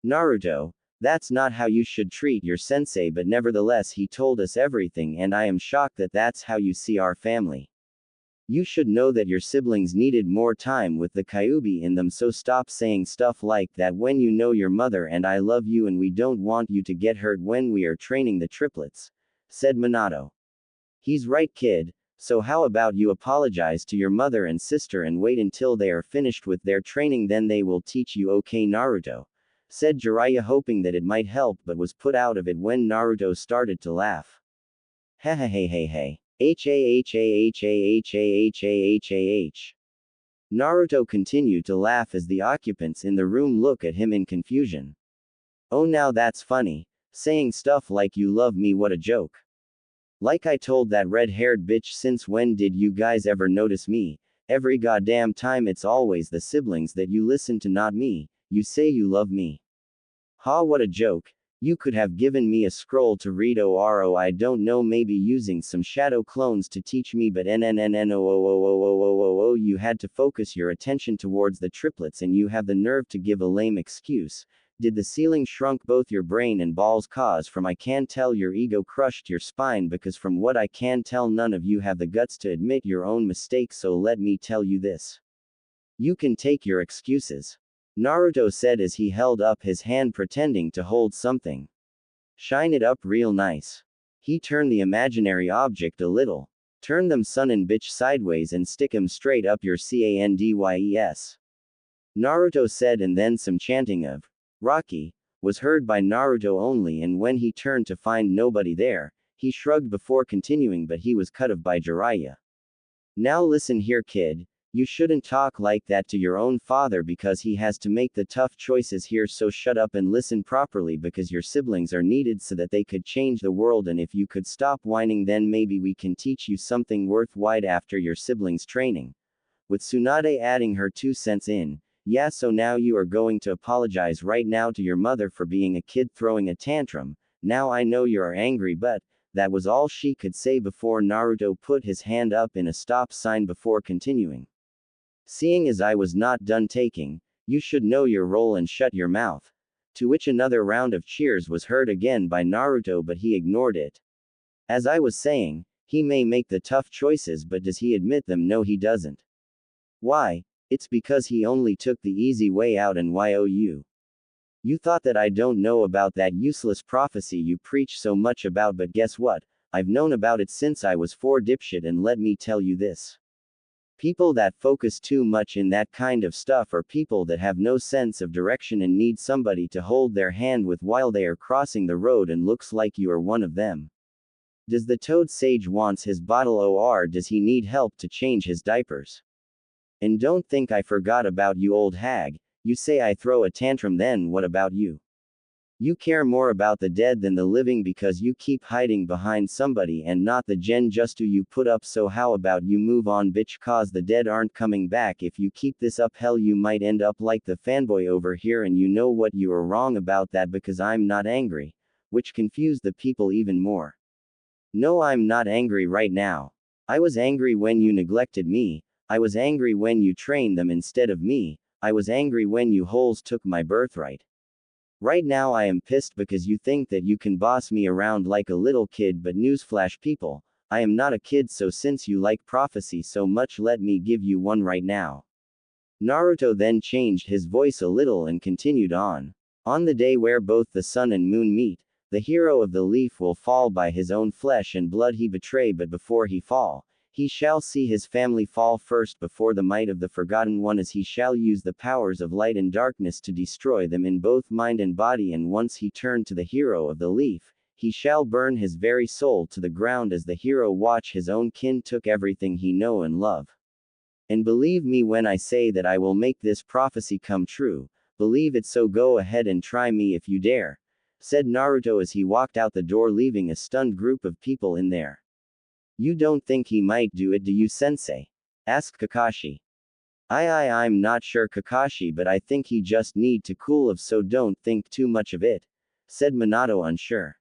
Naruto, that's not how you should treat your sensei but nevertheless he told us everything and I am shocked that that's how you see our family. You should know that your siblings needed more time with the Kyuubi in them so stop saying stuff like that when you know your mother and I love you and we don't want you to get hurt when we are training the triplets, said Minato. He's right kid, so how about you apologize to your mother and sister and wait until they are finished with their training then they will teach you okay Naruto, said Jiraiya hoping that it might help but was put out of it when Naruto started to laugh. Hey. H. Naruto continued to laugh as the occupants in the room look at him in confusion. Oh now that's funny, saying stuff like you love me what a joke. Like I told that red-haired bitch since when did you guys ever notice me, every goddamn time it's always the siblings that you listen to not me, you say you love me. Ha what a joke, you could have given me a scroll to read or I don't know maybe using some shadow clones to teach me but you had to focus your attention towards the triplets and you have the nerve to give a lame excuse. Did the ceiling shrunk both your brain and balls cause from I can tell your ego crushed your spine because from what I can tell none of you have the guts to admit your own mistakes so let me tell you this. You can take your excuses. Naruto said as he held up his hand pretending to hold something. Shine it up real nice. He turned the imaginary object a little. Turn them son and bitch sideways and stick 'em straight up your candyes. Naruto said and then some chanting of Rocky was heard by Naruto only and when he turned to find nobody there, he shrugged before continuing but he was cut off by Jiraiya. Now listen here kid. You shouldn't talk like that to your own father because he has to make the tough choices here so shut up and listen properly because your siblings are needed so that they could change the world and if you could stop whining then maybe we can teach you something worthwhile after your siblings training. With Tsunade adding her 2 cents in, Yeah, so now you are going to apologize right now to your mother for being a kid throwing a tantrum. Now I know you are angry, but that was all she could say before Naruto put his hand up in a stop sign before continuing. Seeing as I was not done taking, you should know your role and shut your mouth. To which another round of cheers was heard again by Naruto, but he ignored it. As I was saying, he may make the tough choices, but does he admit them? No, he doesn't. Why? It's because he only took the easy way out, and you. You thought that I don't know about that useless prophecy you preach so much about, but guess what? I've known about it since I was 4, dipshit, and let me tell you this. People that focus too much in that kind of stuff are people that have no sense of direction and need somebody to hold their hand with while they are crossing the road, and looks like you are one of them. Does the toad sage wants his bottle, or does he need help to change his diapers? And don't think I forgot about you, old hag. You say I throw a tantrum, then what about you? You care more about the dead than the living because you keep hiding behind somebody and not the genjutsu you put up, so how about you move on, bitch, cause the dead aren't coming back. If you keep this up, hell, you might end up like the fanboy over here, and you know what, you are wrong about that because I'm not angry, which confused the people even more. No, I'm not angry right now. I was angry when you neglected me. I was angry when you trained them instead of me. I was angry when you holes took my birthright. Right now I am pissed because you think that you can boss me around like a little kid, but newsflash, people, I am not a kid. So since you like prophecy so much, let me give you one right now. Naruto then changed his voice a little and continued on. On the day where both the sun and moon meet, the hero of the leaf will fall by his own flesh and blood he betray, but before he fall, he shall see his family fall first before the might of the Forgotten One, as he shall use the powers of light and darkness to destroy them in both mind and body, and once he turn to the hero of the leaf, he shall burn his very soul to the ground as the hero watch his own kin took everything he know and love. And believe me when I say that I will make this prophecy come true, believe it, so go ahead and try me if you dare, said Naruto as he walked out the door, leaving a stunned group of people in there. You don't think he might do it, do you, sensei? Asked Kakashi. I'm not sure, Kakashi, but I think he just need to cool off, so don't think too much of it, said Minato, unsure.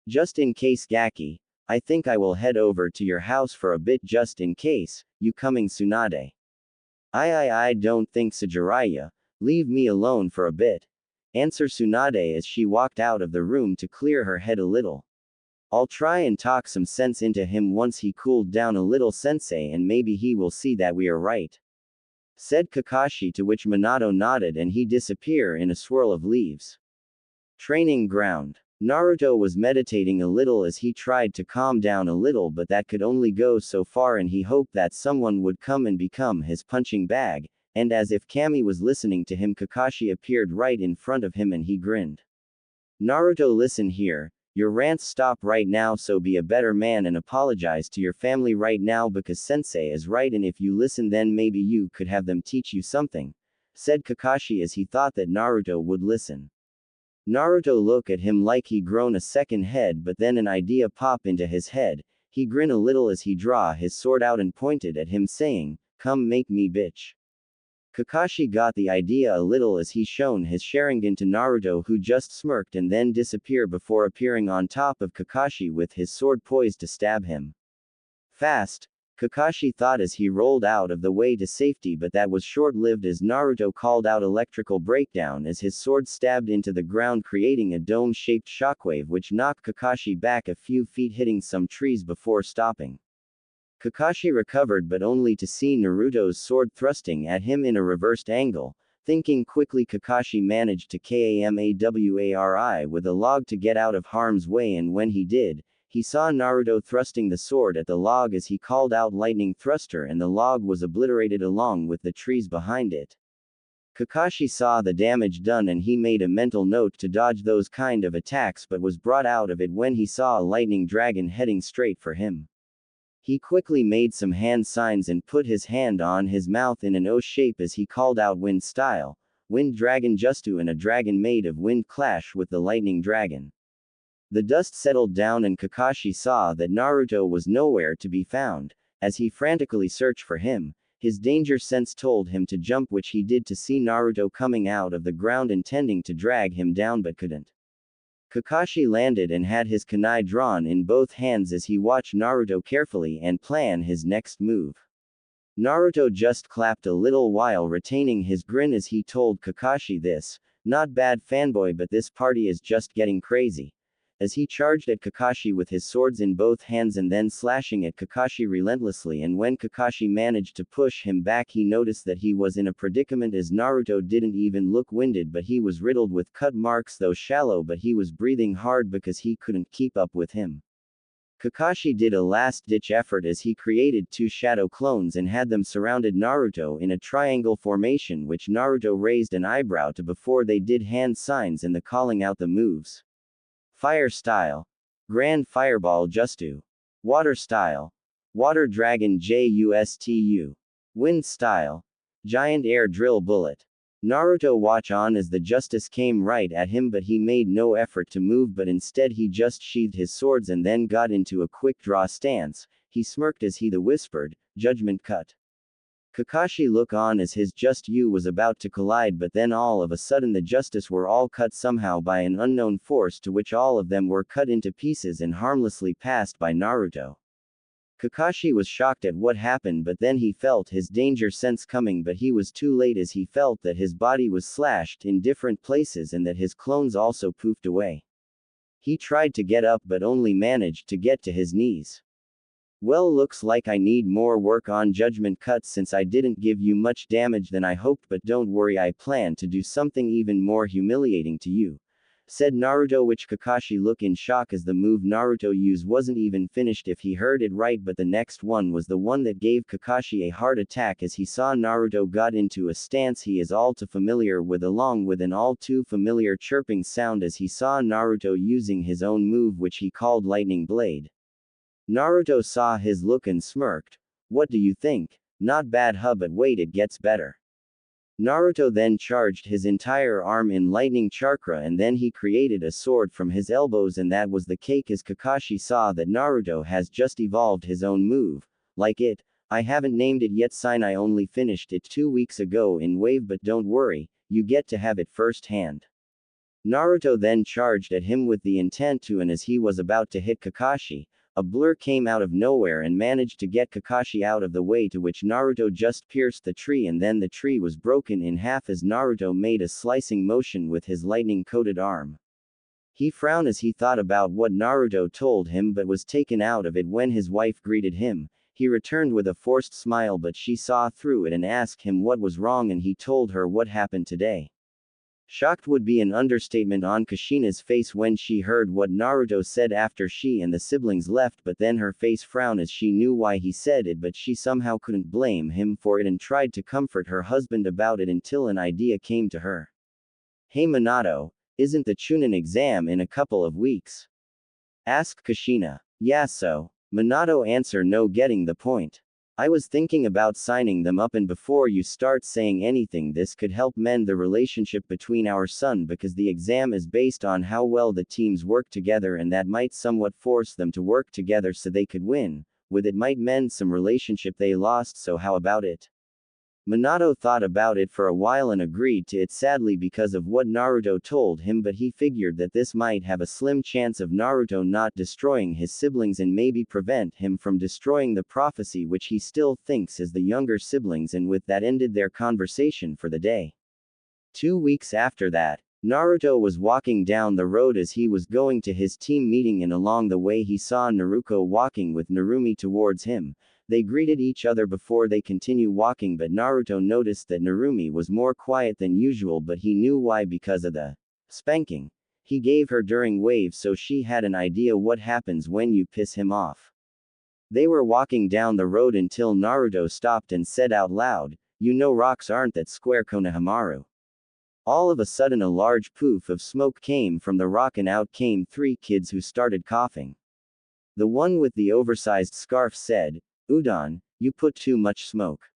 Just in case, Gaki, I think I will head over to your house for a bit just in case. You coming, Tsunade? I don't think so, Jiraiya. Leave me alone for a bit, answered Tsunade as she walked out of the room to clear her head a little. I'll try and talk some sense into him once he cooled down a little, sensei, and maybe he will see that we are right, said Kakashi, to which Minato nodded and he disappeared in a swirl of leaves. Training ground. Naruto was meditating a little as he tried to calm down a little, but that could only go so far, and he hoped that someone would come and become his punching bag, and as if Kami was listening to him, Kakashi appeared right in front of him and he grinned. Naruto, listen here. Your rants stop right now, so be a better man and apologize to your family right now because sensei is right, and if you listen then maybe you could have them teach you something, said Kakashi as he thought that Naruto would listen. Naruto looked at him like he grown a second head, but then an idea popped into his head. He grinned a little as he draw his sword out and pointed at him, saying, "Come make me, bitch." Kakashi got the idea a little as he shown his Sharingan to Naruto, who just smirked and then disappeared before appearing on top of Kakashi with his sword poised to stab him. Fast, Kakashi thought as he rolled out of the way to safety, but that was short-lived as Naruto called out electrical breakdown as his sword stabbed into the ground, creating a dome-shaped shockwave which knocked Kakashi back a few feet, hitting some trees before stopping. Kakashi recovered, but only to see Naruto's sword thrusting at him in a reversed angle. Thinking quickly, Kakashi managed to KAMAWARI with a log to get out of harm's way, and when he did, he saw Naruto thrusting the sword at the log as he called out lightning thruster, and the log was obliterated along with the trees behind it. Kakashi saw the damage done and he made a mental note to dodge those kind of attacks, but was brought out of it when he saw a lightning dragon heading straight for him. He quickly made some hand signs and put his hand on his mouth in an O shape as he called out wind style, wind dragon justu, and a dragon made of wind clashed with the lightning dragon. The dust settled down and Kakashi saw that Naruto was nowhere to be found. As he frantically searched for him, His danger sense told him to jump, which he did to see Naruto coming out of the ground intending to drag him down but couldn't. Kakashi landed and had his kunai drawn in both hands as he watched Naruto carefully and plan his next move. Naruto just clapped a little while retaining his grin as he told Kakashi this, "Not bad fanboy, but this party is just getting crazy." As he charged at Kakashi with his swords in both hands and then slashing at Kakashi relentlessly, and when Kakashi managed to push him back he noticed that he was in a predicament as Naruto didn't even look winded but he was riddled with cut marks though shallow, but he was breathing hard because he couldn't keep up with him. Kakashi did a last-ditch effort as he created two shadow clones and had them surrounded Naruto in a triangle formation, which Naruto raised an eyebrow to before they did hand signs and the calling out the moves. Fire style. Grand Fireball Justu. Water style. Water Dragon Justu. Wind style. Giant Air Drill Bullet. Naruto watched on as the justice came right at him, but he made no effort to move, but instead he just sheathed his swords and then got into a quick draw stance. He smirked as he whispered, "Judgment cut." Kakashi looked on as his Just You was about to collide, but then all of a sudden the Justice were all cut somehow by an unknown force, to which all of them were cut into pieces and harmlessly passed by Naruto. Kakashi was shocked at what happened, but then he felt his danger sense coming, but he was too late as he felt that his body was slashed in different places and that his clones also poofed away. He tried to get up but only managed to get to his knees. "Well, looks like I need more work on judgment cuts since I didn't give you much damage than I hoped, but don't worry, I plan to do something even more humiliating to you," said Naruto, which Kakashi looked in shock as the move Naruto used wasn't even finished if he heard it right, but the next one was the one that gave Kakashi a heart attack as he saw Naruto got into a stance he is all too familiar with, along with an all too familiar chirping sound as he saw Naruto using his own move, which he called Lightning Blade. Naruto saw his look and smirked. "What do you think? Not bad huh, but wait, it gets better." Naruto then charged his entire arm in lightning chakra and then he created a sword from his elbows, and that was the cake as Kakashi saw that Naruto has just evolved his own move. "Like it? I haven't named it yet, sign, I only finished it 2 weeks ago in Wave, but don't worry, you get to have it firsthand." Naruto then charged at him with the intent to, and as he was about to hit Kakashi, a blur came out of nowhere and managed to get Kakashi out of the way, to which Naruto just pierced the tree and then the tree was broken in half as Naruto made a slicing motion with his lightning-coated arm. He frowned as he thought about what Naruto told him but was taken out of it when his wife greeted him. He returned with a forced smile, but she saw through it and asked him what was wrong, and he told her what happened today. Shocked would be an understatement on Kushina's face when she heard what Naruto said after she and the siblings left, but then her face frowned as she knew why he said it, but she somehow couldn't blame him for it and tried to comfort her husband about it until an idea came to her. "Hey Minato, isn't the Chunin exam in a couple of weeks?" asked Kushina. "Yeah, so." Minato answered, "No, getting the point. I was thinking about signing them up, and before you start saying anything, this could help mend the relationship between our son, because the exam is based on how well the teams work together, and that might somewhat force them to work together so they could win. With it might mend some relationship they lost, so how about it?" Minato thought about it for a while and agreed to it, sadly because of what Naruto told him, but he figured that this might have a slim chance of Naruto not destroying his siblings and maybe prevent him from destroying the prophecy, which he still thinks is the younger siblings, and with that ended their conversation for the day. 2 weeks after that, Naruto was walking down the road as he was going to his team meeting, and along the way he saw Naruko walking with Narumi towards him. They greeted each other before they continue walking, but Naruto noticed that Narumi was more quiet than usual, but he knew why, because of the spanking he gave her during Wave, so she had an idea what happens when you piss him off. They were walking down the road until Naruto stopped and said out loud, "You know rocks aren't that square, Konohamaru." All of a sudden a large poof of smoke came from the rock and out came 3 kids who started coughing. The one with the oversized scarf said, "Udon, you put too much smoke."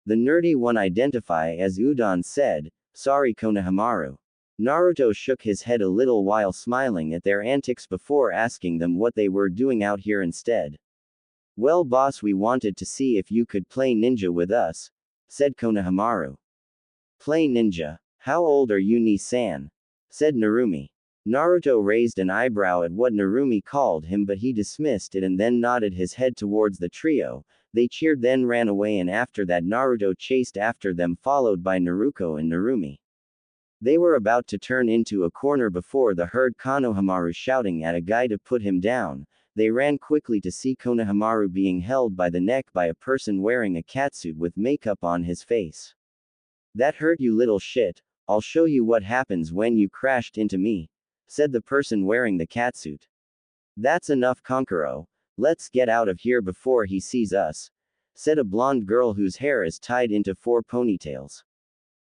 The nerdy one, identified as Udon, said, "Sorry Konohamaru." Naruto shook his head a little while smiling at their antics before asking them what they were doing out here instead. Well boss, we wanted to see if you could play ninja with us, said Konohamaru. Play ninja? How old are you, Ni-san? Said Narumi. Naruto raised an eyebrow at what Narumi called him, but he dismissed it and then nodded his head towards the trio. They cheered, then ran away, and after that Naruto chased after them, followed by Naruko and Narumi. They were about to turn into a corner before they heard Konohamaru shouting at a guy to put him down. They ran quickly to see Konohamaru being held by the neck by a person wearing a catsuit with makeup on his face. That hurt, you little shit. I'll show you what happens when you crashed into me, said the person wearing the catsuit. That's enough, Kankuro. Let's get out of here before he sees us, said a blonde girl whose hair is tied into 4 ponytails.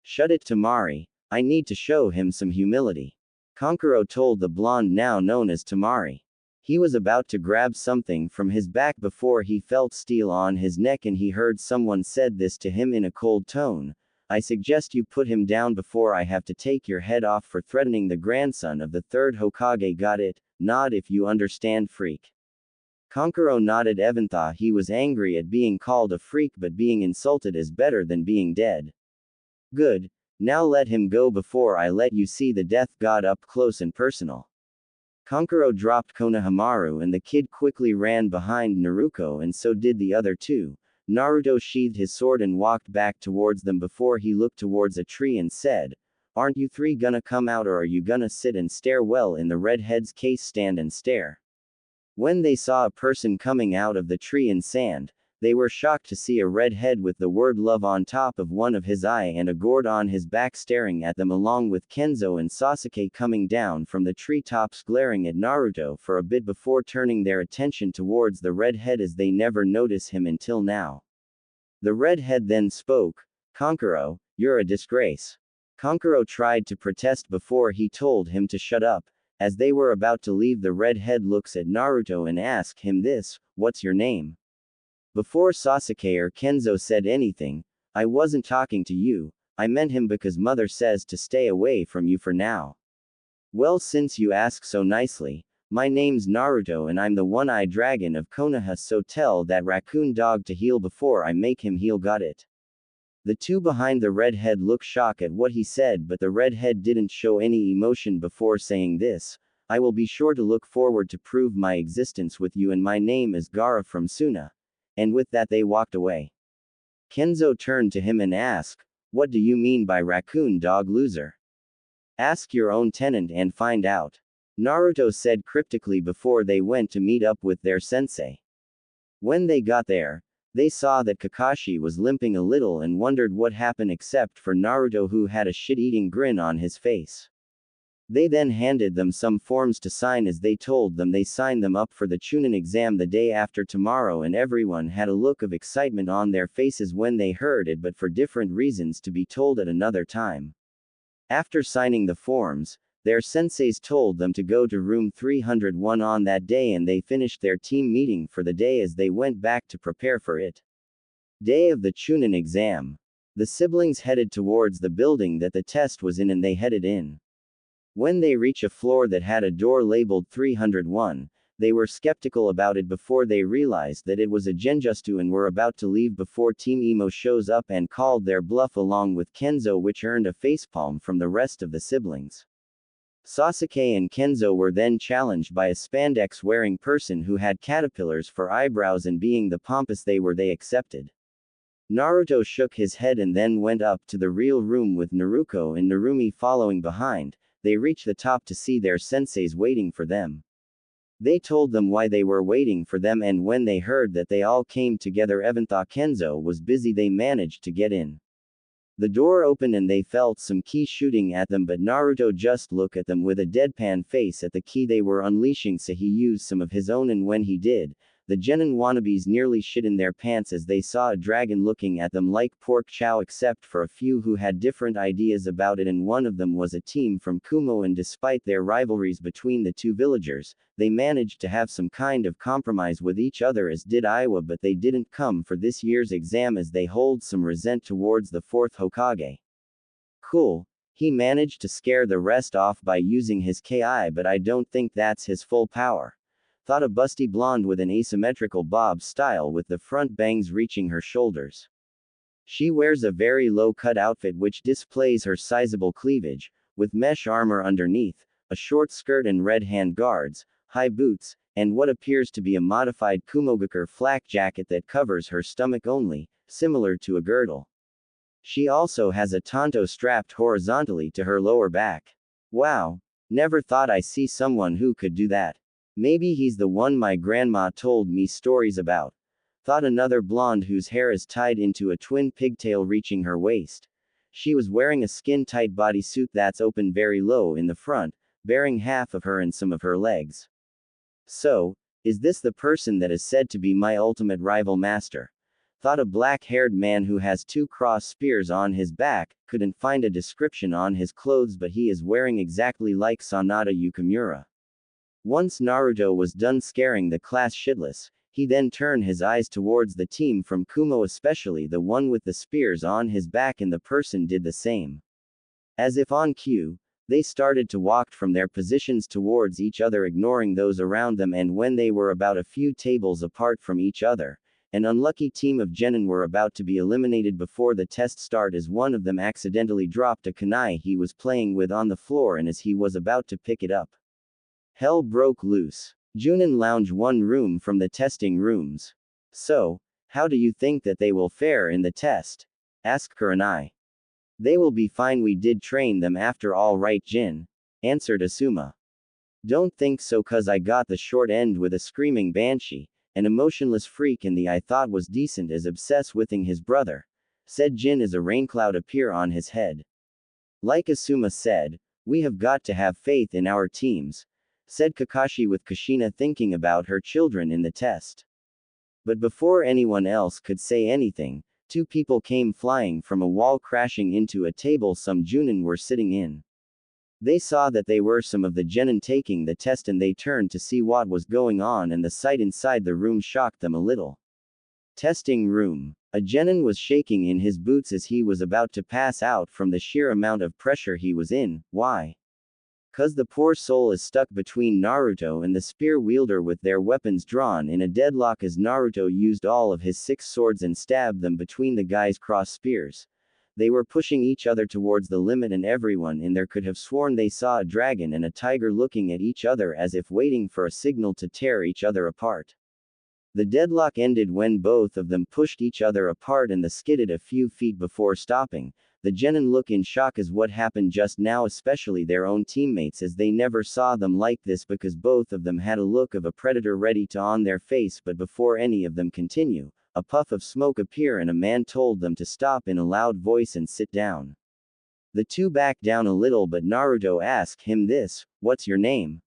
Shut it, Tamari. I need to show him some humility, Kankuro told the blonde now known as Tamari. He was about to grab something from his back before he felt steel on his neck, and he heard someone said this to him in a cold tone. I suggest you put him down before I have to take your head off for threatening the grandson of the 3rd Hokage. Got it? Nod if you understand, freak. Kankuro nodded. Evan thought he was angry at being called a freak, but being insulted is better than being dead. Good. Now let him go before I let you see the death god up close and personal. Kankuro dropped Konohamaru and the kid quickly ran behind Naruko, and so did the other two. Naruto sheathed his sword and walked back towards them before he looked towards a tree and said, "Aren't you 3 gonna come out, or are you gonna sit and stare?" Well, in the redhead's case, stand and stare. When they saw a person coming out of the tree in sand, they were shocked to see a redhead with the word love on top of one of his eye and a gourd on his back staring at them, along with Kenzo and Sasuke coming down from the treetops glaring at Naruto for a bit before turning their attention towards the redhead, as they never noticed him until now. The redhead then spoke. Kankuro, you're a disgrace. Kankuro tried to protest before he told him to shut up. As they were about to leave, the redhead looks at Naruto and asks him this, "What's your name?" Before Sasuke or Kenzo said anything, "I wasn't talking to you, I meant him because mother says to stay away from you for now." Well, since you ask so nicely, my name's Naruto and I'm the one-eyed dragon of Konoha, so tell that raccoon dog to heal before I make him heal. Got it? The two behind the redhead looked shocked at what he said, but the redhead didn't show any emotion before saying this, "I will be sure to look forward to prove my existence with you, and my name is Gaara from Suna." And with that they walked away. Kenzo turned to him and asked, "What do you mean by raccoon dog, loser? Ask your own tenant and find out," Naruto said cryptically before they went to meet up with their sensei. When they got there, they saw that Kakashi was limping a little and wondered what happened, except for Naruto, who had a shit-eating grin on his face. They then handed them some forms to sign, as they told them they signed them up for the Chunin exam the day after tomorrow, and everyone had a look of excitement on their faces when they heard it, but for different reasons to be told at another time. After signing the forms, their senseis told them to go to room 301 on that day, and they finished their team meeting for the day as they went back to prepare for it. Day of the Chunin exam. The siblings headed towards the building that the test was in, and they headed in. When they reached a floor that had a door labeled 301, they were skeptical about it before they realized that it was a genjutsu and were about to leave before Team Emo shows up and called their bluff along with Kenzo, which earned a facepalm from the rest of the siblings. Sasuke and Kenzo were then challenged by a spandex-wearing person who had caterpillars for eyebrows, and being the pompous they were, they accepted. Naruto shook his head and then went up to the real room with Naruko and Narumi following behind. They reached the top to see their senseis waiting for them. They told them why they were waiting for them, and when they heard that they all came together, even though Kenzo was busy, they managed to get in. The door opened and they felt some ki shooting at them, but Naruto just looked at them with a deadpan face at the ki they were unleashing, so he used some of his own, and when he did, the genin wannabes nearly shit in their pants as they saw a dragon looking at them like pork chow, except for a few who had different ideas about it, and one of them was a team from Kumo, and despite their rivalries between the two villagers, they managed to have some kind of compromise with each other, as did Iwa, but they didn't come for this year's exam as they hold some resent towards the 4th Hokage. Cool. He managed to scare the rest off by using his ki, but I don't think that's his full power. thought a busty blonde with an asymmetrical bob style with the front bangs reaching her shoulders. She wears a very low-cut outfit which displays her sizable cleavage, with mesh armor underneath, a short skirt and red hand guards, high boots, and what appears to be a modified Kumogakure flak jacket that covers her stomach only, similar to a girdle. She also has a tanto strapped horizontally to her lower back. Wow. Never thought I see someone who could do that. Maybe he's the one my grandma told me stories about. Thought another blonde whose hair is tied into a twin pigtail reaching her waist. She was wearing a skin-tight bodysuit that's open very low in the front, bearing half of her and some of her legs. So, is this the person that is said to be my ultimate rival master? Thought a black-haired man who has 2 cross spears on his back, couldn't find a description on his clothes but he is wearing exactly like Sanada Yukimura. Once Naruto was done scaring the class shitless, he then turned his eyes towards the team from Kumo, especially the one with the spears on his back, and the person did the same. As if on cue, they started to walk from their positions towards each other, ignoring those around them, and when they were about a few tables apart from each other, an unlucky team of genin were about to be eliminated before the test start as one of them accidentally dropped a kunai he was playing with on the floor, and as he was about to pick it up, hell broke loose. Junin lounge one room from the testing rooms. So, how do you think that they will fare in the test? Asked Kurenai. They will be fine, we did train them after all, right Jin? Answered Asuma. Don't think so, cause I got the short end with a screaming banshee, an emotionless freak, and the I thought was decent as obsessed withing his brother, said Jin as a raincloud appear on his head. Like Asuma said, we have got to have faith in our teams, said Kakashi with Kushina thinking about her children in the test. But before anyone else could say anything, 2 people came flying from a wall, crashing into a table some Junin were sitting in. They saw that they were some of the genin taking the test, and they turned to see what was going on, and the sight inside the room shocked them a little. Testing room. A genin was shaking in his boots as he was about to pass out from the sheer amount of pressure he was in. Why? Cause the poor soul is stuck between Naruto and the spear wielder with their weapons drawn in a deadlock, as Naruto used all of his 6 swords and stabbed them between the guys' cross spears. They were pushing each other towards the limit, and everyone in there could have sworn they saw a dragon and a tiger looking at each other as if waiting for a signal to tear each other apart. The deadlock ended when both of them pushed each other apart and they skidded a few feet before stopping. The genin look in shock as what happened just now, especially their own teammates, as they never saw them like this, because both of them had a look of a predator ready to on their face. But before any of them continue, a puff of smoke appeared and a man told them to stop in a loud voice and sit down. The 2 backed down a little, but Naruto asked him this, "What's your name?"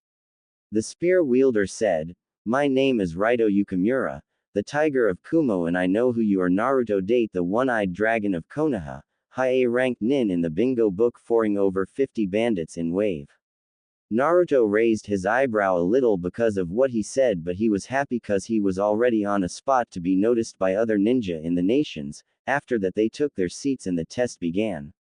The spear wielder said, "My name is Raito Yukimura, the tiger of Kumo, and I know who you are, Naruto, date the one-eyed dragon of Konoha, high A rank nin in the bingo book, foring over 50 bandits in wave." Naruto raised his eyebrow a little because of what he said, but he was happy cause he was already on a spot to be noticed by other ninja in the nations. After that they took their seats and the test began.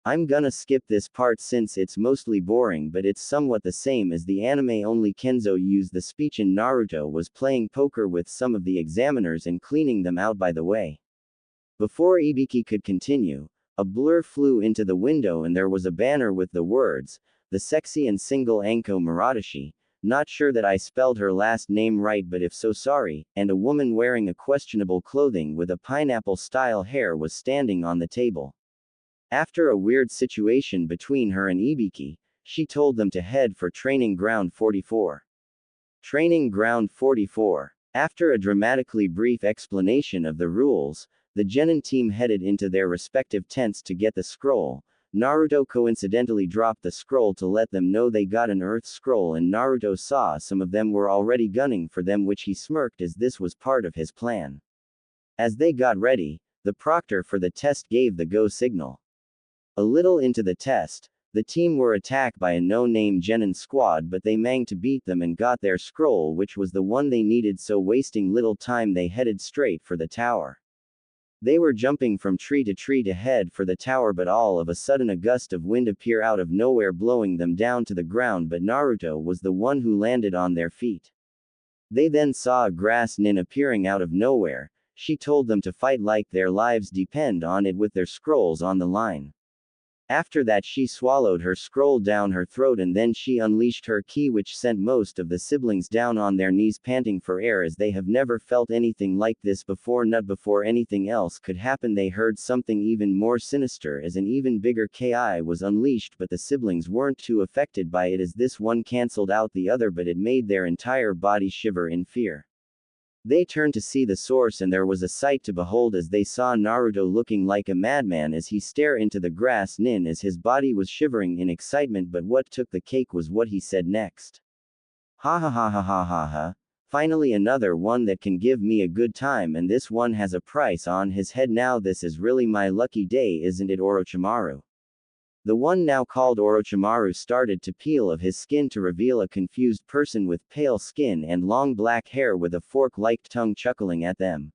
I'm gonna skip this part since it's mostly boring, but it's somewhat the same as the anime, only Kenzo used the speech and Naruto was playing poker with some of the examiners and cleaning them out by the way. Before Ibiki could continue, a blur flew into the window and there was a banner with the words, "The sexy and single Anko Muratashi, not sure that I spelled her last name right, but if so, sorry," and a woman wearing a questionable clothing with a pineapple-style hair was standing on the table. After a weird situation between her and Ibiki, she told them to head for Training Ground 44. Training Ground 44. After a dramatically brief explanation of the rules, the genin team headed into their respective tents to get the scroll. Naruto coincidentally dropped the scroll to let them know they got an earth scroll, and Naruto saw some of them were already gunning for them, which he smirked as this was part of his plan. As they got ready, the proctor for the test gave the go signal. A little into the test, the team were attacked by a no-name genin squad, but they managed to beat them and got their scroll, which was the one they needed, so wasting little time they headed straight for the tower. They were jumping from tree to head for the tower, but all of a sudden a gust of wind appeared out of nowhere, blowing them down to the ground, but Naruto was the one who landed on their feet. They then saw a grass nin appearing out of nowhere. She told them to fight like their lives depend on it with their scrolls on the line. After that she swallowed her scroll down her throat and then she unleashed her ki, which sent most of the siblings down on their knees panting for air, as they have never felt anything like this before. Not before anything else could happen, they heard something even more sinister as an even bigger ki was unleashed, but the siblings weren't too affected by it as this one cancelled out the other, but it made their entire body shiver in fear. They turned to see the source and there was a sight to behold as they saw Naruto looking like a madman as he stared into the grass nin as his body was shivering in excitement, but what took the cake was what he said next. Ha ha ha ha ha ha ha. Finally another one that can give me a good time, and this one has a price on his head now. This is really my lucky day, isn't it, Orochimaru? The one now called Orochimaru started to peel of his skin to reveal a confused person with pale skin and long black hair with a fork-like tongue chuckling at them.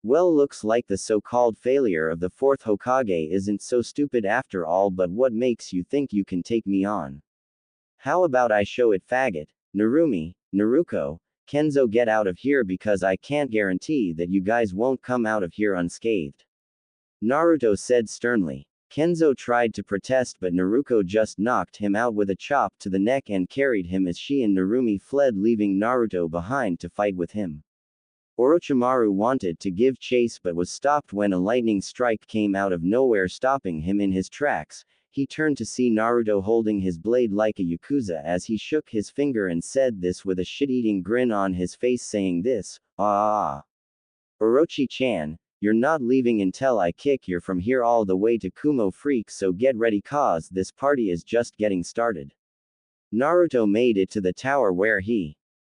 Well, looks like the so-called failure of the fourth Hokage isn't so stupid after all, but what makes you think you can take me on? How about I show it, faggot? Narumi, Naruko, Kenzo, get out of here because I can't guarantee that you guys won't come out of here unscathed. Naruto said sternly. Kenzo tried to protest, but Naruko just knocked him out with a chop to the neck and carried him as she and Narumi fled, leaving Naruto behind to fight with him. Orochimaru wanted to give chase but was stopped when a lightning strike came out of nowhere, stopping him in his tracks. He turned to see Naruto holding his blade like a yakuza as he shook his finger and said this with a shit-eating grin on his face, saying this, Orochi-chan, you're not leaving until I kick you from here all the way to Kumo, freak, so get ready cause this party is just getting started. Naruto made it to the tower where he